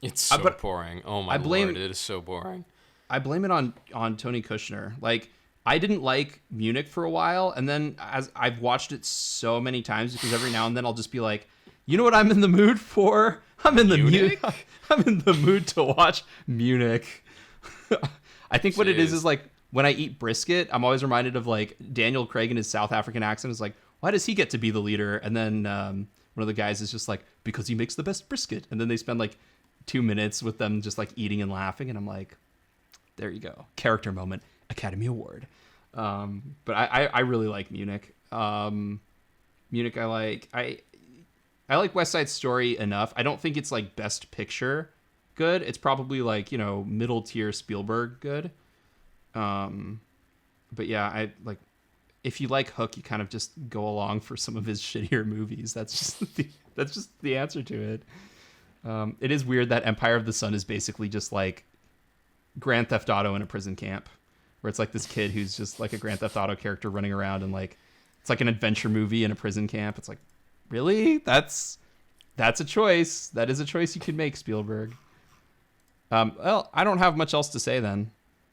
It's so boring. Oh my lord, it is so boring. I blame it on Tony Kushner. Like, I didn't like Munich for a while, and then as I've watched it so many times, because every now and then I'll just be like, you know what I'm in the mood for? I'm in the mood to watch Munich. I think what it is like, when I eat brisket, I'm always reminded of like Daniel Craig and his South African accent is like, why does he get to be the leader? And then one of the guys is just like, because he makes the best brisket. And then they spend like 2 minutes with them just like eating and laughing. And I'm like, there you go. Character moment, Academy Award. But I really like Munich. Munich, I like West Side Story enough. I don't think it's like best picture good. It's probably like, you know, middle tier Spielberg good. But yeah, I like, if you like Hook, you kind of just go along for some of his shittier movies. That's just the answer to it. It is weird that Empire of the Sun is basically just like Grand Theft Auto in a prison camp, where it's like this kid who's just like a Grand Theft Auto character running around and like It's like an adventure movie in a prison camp. It's like, really? That's a choice. That is a choice you can make, Spielberg. Well, I don't have much else to say then.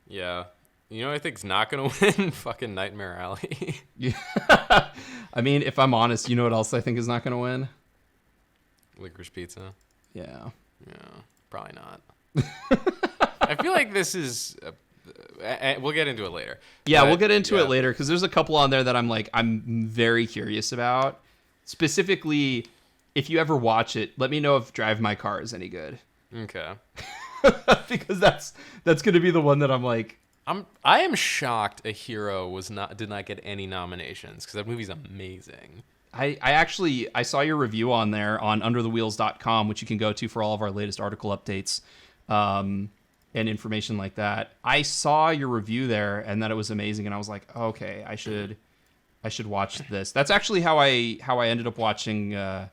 Yeah. You know what I think's not going to win? Fucking Nightmare Alley. Yeah. I mean, if I'm honest, you know what else I think is not going to win? Licorice Pizza. Yeah. Yeah, probably not. I feel like this is... we'll get into it later. Yeah, But, we'll get into yeah. it later because there's a couple on there that I'm very curious about. Specifically, if you ever watch it, let me know if Drive My Car is any good. Okay. Because that's going to be the one that I'm like... I am shocked A Hero did not get any nominations because that movie's amazing. I saw your review on there on underthewheels.com, which you can go to for all of our latest article updates and information like that. I saw your review there and that it was amazing, and I was like, okay, I should watch this. That's actually how I ended up watching The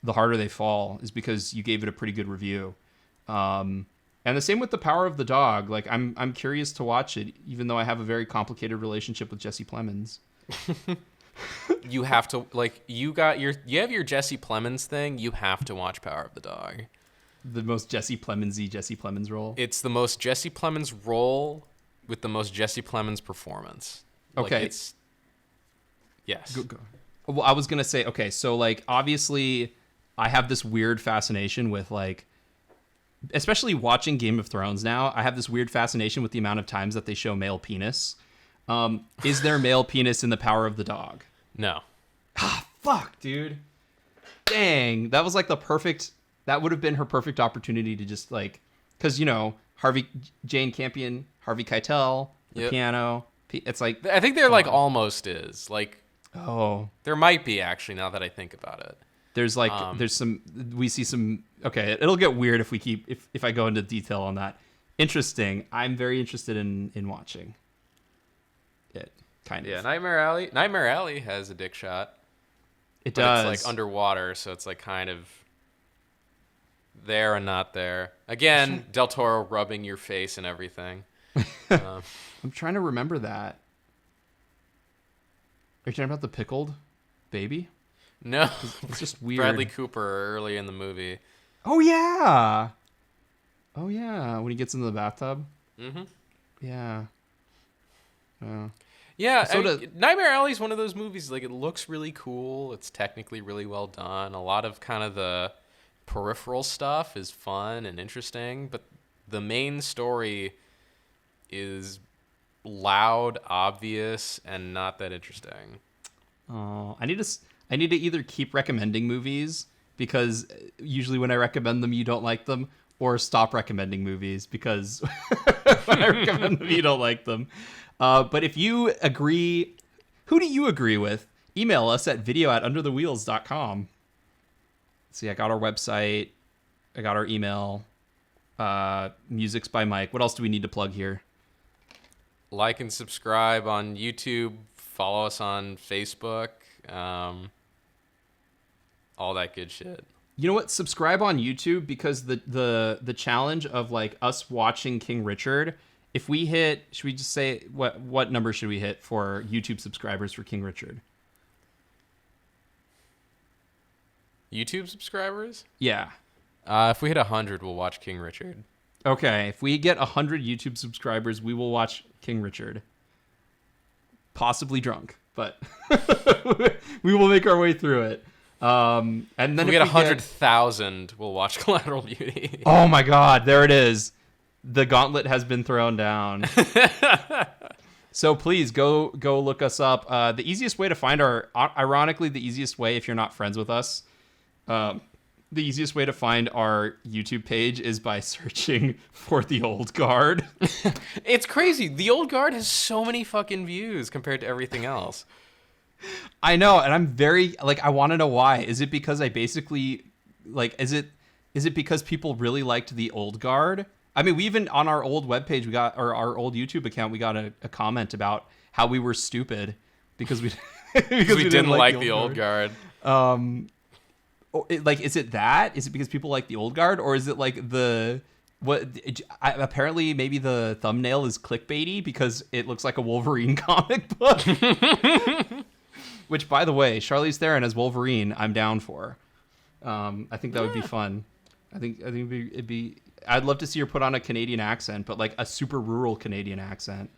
Harder They Fall, is because you gave it a pretty good review. And the same with The Power of the Dog. Like I'm curious to watch it, even though I have a very complicated relationship with Jesse Plemons. You have to you have your Jesse Plemons thing. You have to watch Power of the Dog. The most Jesse Plemons role. It's the most Jesse Plemons role with the most Jesse Plemons performance. Okay. Yes. Go. Well, I was gonna say, okay, so like obviously I have this weird fascination with like, especially watching Game of Thrones now, I have this weird fascination with the amount of times that they show male penis. Is there male penis in The Power of the Dog? No. Fuck, dude. Dang, that was like that would have been her perfect opportunity to just like, because, you know, Jane Campion, Harvey Keitel, the Yep. piano. It's like, I think there almost is. Like, oh, there might be actually, now that I think about it. there's like, we see some, okay, it'll get weird if I go into detail on that. Interesting. I'm very interested in watching it, kind of. Yeah, Nightmare Alley has a dick shot. It But does. it's like underwater, so it's like kind of there and not there. Again, Del Toro rubbing your face and everything. I'm trying to remember that. Are you talking about the pickled baby? No, It's just weird. Bradley Cooper early in the movie. Oh yeah. When he gets into the bathtub. Mm-hmm. Yeah. Oh. Yeah, So Nightmare Alley is one of those movies. Like, it looks really cool. It's technically really well done. A lot of kind of the peripheral stuff is fun and interesting, but the main story is loud, obvious, and not that interesting. Oh, I need to either keep recommending movies because usually when I recommend them you don't like them, or stop recommending movies because when I recommend them you don't like them. But if you agree, who do you agree with? Email us at video@underthewheels.com. See, I got our website. I got our email. Music's by Mike. What else do we need to plug here? Like and subscribe on YouTube. Follow us on Facebook. All that good shit. You know what? Subscribe on YouTube because the challenge of like us watching King Richard. If we hit, should we just say what number should we hit for YouTube subscribers for King Richard? YouTube subscribers? Yeah. If we hit 100, we'll watch King Richard. Okay. If we get 100 YouTube subscribers, we will watch King Richard. Possibly drunk, but we will make our way through it. And then If we get 100,000, we'll watch Collateral Beauty. Oh my God, there it is. The gauntlet has been thrown down. So please go look us up. The easiest way to find ironically, the easiest way if you're not friends with us, the easiest way to find our YouTube page is by searching for The Old Guard. It's crazy. The Old Guard has so many fucking views compared to everything else. I know, and I'm very like, I want to know why. Is it because I basically like, is it because people really liked The Old Guard? I mean, we even on our old webpage, we got our old YouTube account, we got a comment about how we were stupid because we because we didn't like The Old Guard. Is it that? Is it because people like The Old Guard, or is it like apparently maybe the thumbnail is clickbaity because it looks like a Wolverine comic book? Which, by the way, Charlize Theron as Wolverine, I'm down for. I think that would be fun. I think it'd be. I'd love to see her put on a Canadian accent, but like a super rural Canadian accent.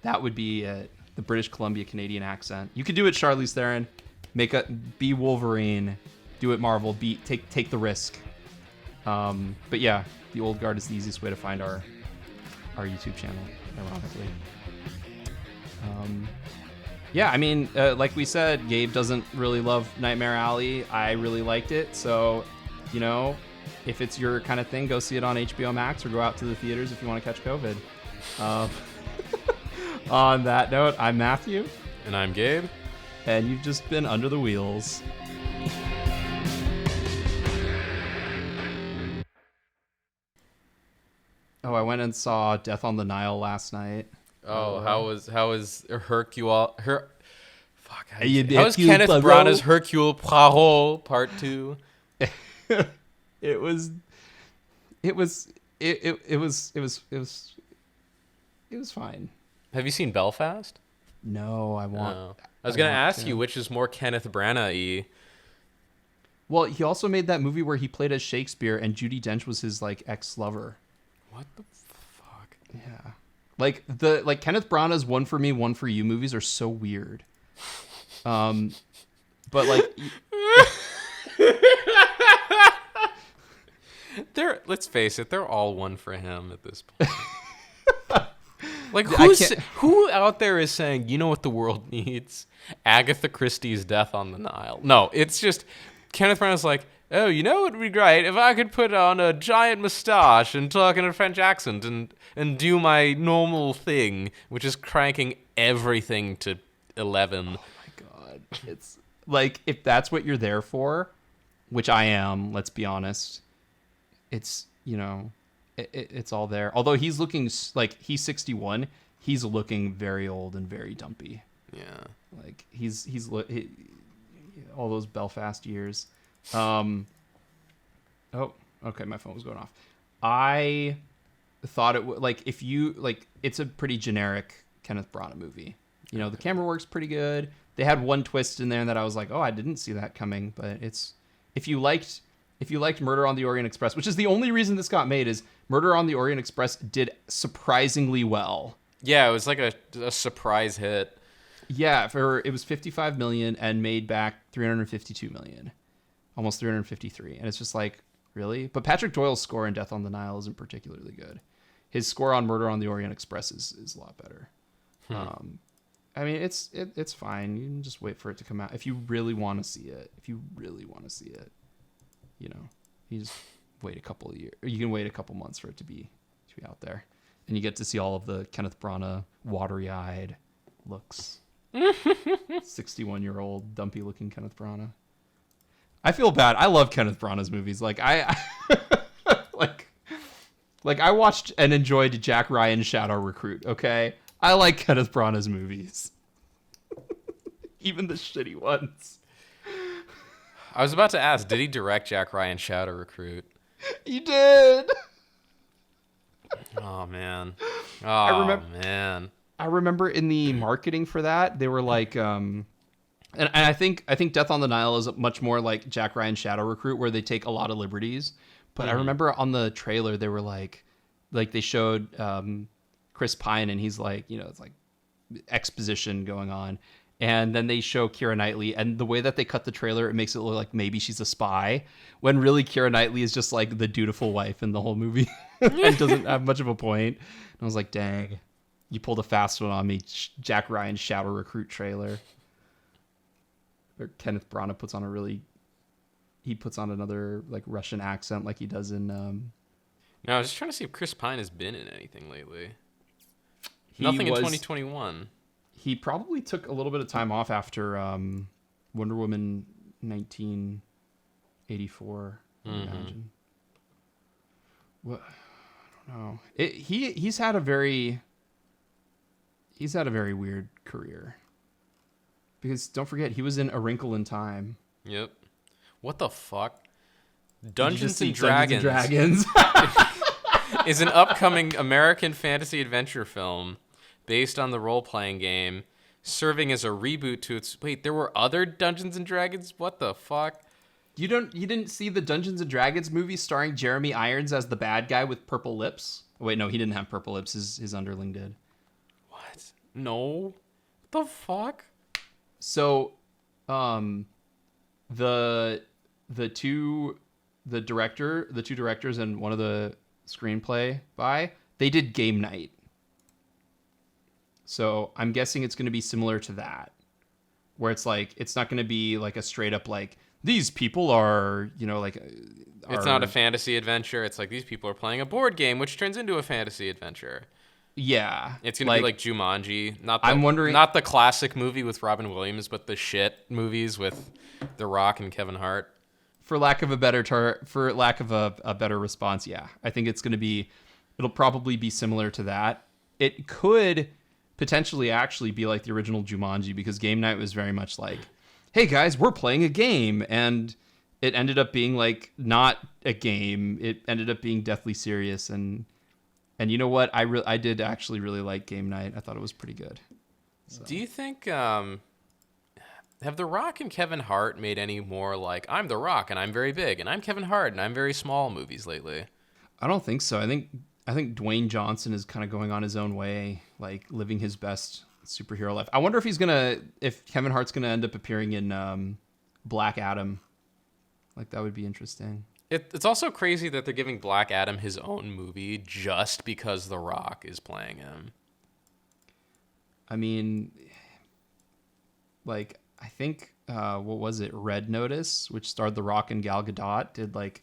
That would be the British Columbia Canadian accent. You could do it, Charlize Theron. Be Wolverine. Do it, Marvel. Take the risk. But yeah, the Old Guard is the easiest way to find our YouTube channel, ironically. Yeah, I mean, like we said, Gabe doesn't really love Nightmare Alley. I really liked it, so, you know, if it's your kind of thing, go see it on HBO Max or go out to the theaters if you want to catch COVID. On that note, I'm Matthew. And I'm Gabe. And you've just been under the wheels. Oh, I went and saw Death on the Nile last night. Oh, how was Hercule? How was Hercule Kenneth Poirot? Branagh's Hercule Poirot Part 2? It was fine. Have you seen Belfast? No, I want. No. I was gonna ask you which is more Kenneth Branagh-y. Well, he also made that movie where he played as Shakespeare, and Judi Dench was his like ex-lover. What the fuck? Yeah, like Kenneth Branagh's One for Me, One for You movies are so weird. But like, let's face it, they're all one for him at this point. Like, who out there is saying, you know what the world needs? Agatha Christie's Death on the Nile. No, it's just Kenneth Branagh's like, oh, you know what would be great if I could put on a giant mustache and talk in a French accent and do my normal thing, which is cranking everything to 11. Oh my god. It's like, if that's what you're there for, which I am, let's be honest, it's, you know, it's all there. Although he's looking like he's 61, he's looking very old and very dumpy. Yeah. Like he's all those Belfast years. Oh, okay, my phone was going off. I thought it would, like, if you like, it's a pretty generic Kenneth Branagh movie. You know, the camera work's pretty good. They had one twist in there that I was like, oh, I didn't see that coming. But it's, if you liked Murder on the Orient Express, which is the only reason this got made, is Murder on the Orient Express did surprisingly well. Yeah, it was like a surprise hit. Yeah, it was 55 million and made back 352 million. Almost 353. And it's just like, really? But Patrick Doyle's score in Death on the Nile isn't particularly good. His score on Murder on the Orient Express is a lot better. I mean, it's fine. You can just wait for it to come out. If you really want to see it, you know, you just wait a couple of years. You can wait a couple months for it to be out there. And you get to see all of the Kenneth Branagh watery-eyed looks. 61-year-old dumpy-looking Kenneth Branagh. I feel bad. I love Kenneth Branagh's movies. Like I like I watched and enjoyed Jack Ryan's Shadow Recruit. Okay, I like Kenneth Branagh's movies, even the shitty ones. I was about to ask, did he direct Jack Ryan's Shadow Recruit? He did. Oh man. I remember in the marketing for that, they were like, and I think Death on the Nile is much more like Jack Ryan's Shadow Recruit, where they take a lot of liberties. But I remember on the trailer, they were like they showed Chris Pine, and he's like, you know, it's like exposition going on. And then they show Keira Knightley, and the way that they cut the trailer, it makes it look like maybe she's a spy, when really Keira Knightley is just like the dutiful wife in the whole movie and doesn't have much of a point. And I was like, dang, you pulled a fast one on me, Jack Ryan's Shadow Recruit trailer. Or Kenneth Branagh puts on another like Russian accent like he does in. No, I was just trying to see if Chris Pine has been in anything lately. Nothing in 2021. He probably took a little bit of time off after Wonder Woman 1984. I imagine. What? I don't know. He's had a very weird career. Because don't forget, he was in A Wrinkle in Time. Yep. What the fuck? Dungeons and Dragons is an upcoming American fantasy adventure film based on the role-playing game serving as a reboot to its. Wait, there were other Dungeons and Dragons? What the fuck? You didn't see the Dungeons and Dragons movie starring Jeremy Irons as the bad guy with purple lips? Wait, no, he didn't have purple lips. His underling did. What? No. What the fuck? So, the two directors and one of the screenplay they did Game Night. So I'm guessing it's going to be similar to that, where it's like it's not going to be like a straight up like these people are, It's not a fantasy adventure. It's like these people are playing a board game, which turns into a fantasy adventure. Yeah, It's gonna be like Jumanji. I'm wondering, not the classic movie with Robin Williams, but the shit movies with The Rock and Kevin Hart. For lack of a better better response, yeah, I think it'll probably be similar to that. It could potentially actually be like the original Jumanji, because Game Night was very much like, hey guys, we're playing a game, and it ended up being like not a game. It ended up being deathly serious, and you know what? I did actually really like Game Night. I thought it was pretty good. So. Do you think have The Rock and Kevin Hart made any more like I'm The Rock and I'm very big and I'm Kevin Hart and I'm very small movies lately? I don't think so. I think Dwayne Johnson is kind of going on his own way, like living his best superhero life. I wonder if Kevin Hart's gonna end up appearing in Black Adam. Like, that would be interesting. It's also crazy that they're giving Black Adam his own movie just because The Rock is playing him. I mean, like, I think what was it? Red Notice, which starred The Rock and Gal Gadot, did like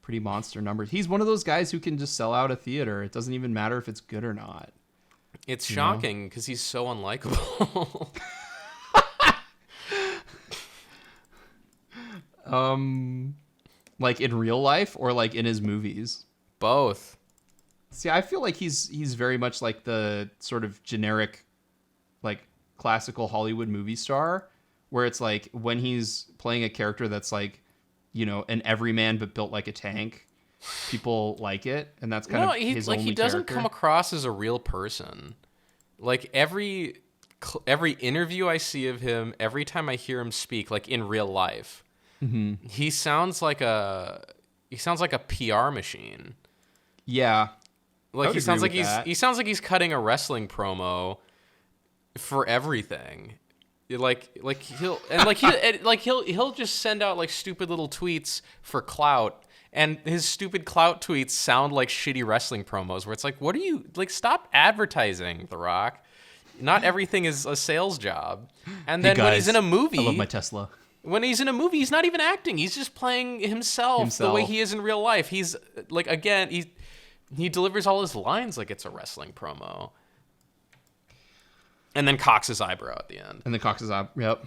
pretty monster numbers. He's one of those guys who can just sell out a theater. It doesn't even matter if it's good or not. It's shocking because he's so unlikable. Like in real life or like in his movies? Both. See, I feel like he's very much like the sort of generic, like classical Hollywood movie star, where it's like when he's playing a character that's like, an everyman but built like a tank, people like it, and that's kind of his only he doesn't character. come across as a real person. Like every interview I see of him, every time I hear him speak, like in real life, he sounds like a PR machine. Yeah, like he sounds like he's cutting a wrestling promo for everything. He'll just send out like stupid little tweets for clout. And his stupid clout tweets sound like shitty wrestling promos where it's like, what are you, like, stop advertising, The Rock. Not everything is a sales job. And then when he's in a movie... I love my Tesla. When he's in a movie, he's not even acting. He's just playing himself the way he is in real life. He's, like, again, he delivers all his lines like it's a wrestling promo. And then cocks his eyebrow at the end. And then cocks his eyebrow.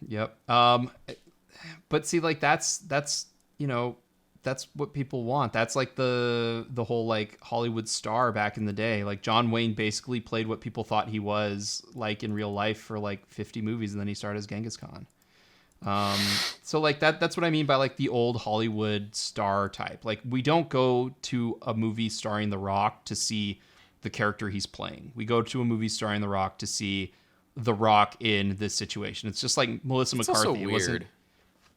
Yep. But see, like, that's that's what people want. That's like the whole like Hollywood star back in the day. Like John Wayne basically played what people thought he was like in real life for like 50 movies, and then he started as Genghis Khan. So like that's what I mean by like the old Hollywood star type. Like we don't go to a movie starring The Rock to see the character he's playing. We go to a movie starring The Rock to see The Rock in this situation. It's just like Melissa McCarthy. Also weird.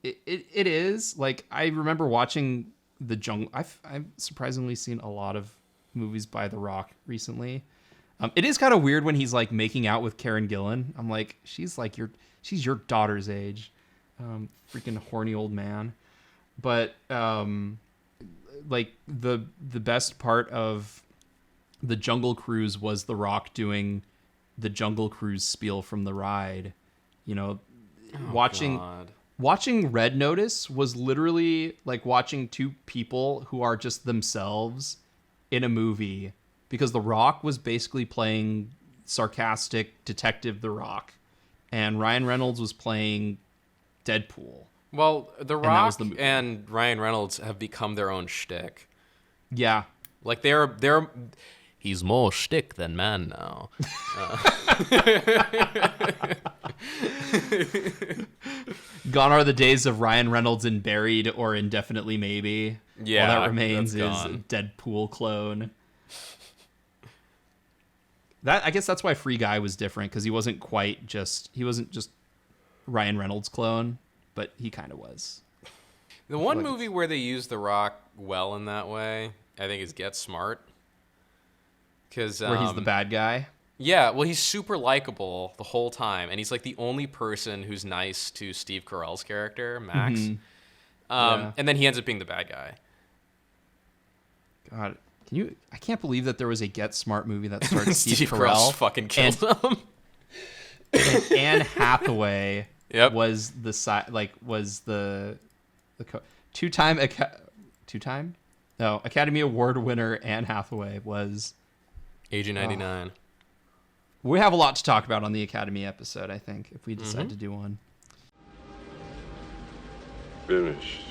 It is. Like, I remember watching The Jungle. I've surprisingly seen a lot of movies by The Rock recently. It is kind of weird when he's like making out with Karen Gillan. I'm like, she's your daughter's age. Freaking horny old man. But like the best part of the Jungle Cruise was The Rock doing the Jungle Cruise spiel from the ride. Watching Red Notice was literally like watching two people who are just themselves in a movie, because The Rock was basically playing sarcastic detective The Rock, and Ryan Reynolds was playing Deadpool. Well, The Rock and Ryan Reynolds have become their own shtick. Yeah. Like he's more shtick than man now. Gone are the days of Ryan Reynolds in Buried or Indefinitely Maybe. Yeah, all that remains is gone. a Deadpool clone. I guess that's why Free Guy was different, because he wasn't just Ryan Reynolds' clone, but he kind of was. The one movie where they use The Rock well in that way, I think, is Get Smart. Where he's the bad guy. Yeah, well, he's super likable the whole time, and he's like the only person who's nice to Steve Carell's character, Max. Mm-hmm. Yeah. And then he ends up being the bad guy. God, I can't believe that there was a Get Smart movie that starred Steve Carell Carell fucking killed him. and Anne Hathaway. Yep. Was the two-time Academy Award winner Anne Hathaway was Agent 99. We have a lot to talk about on the Academy episode, I think, if we decide to do one. Finished.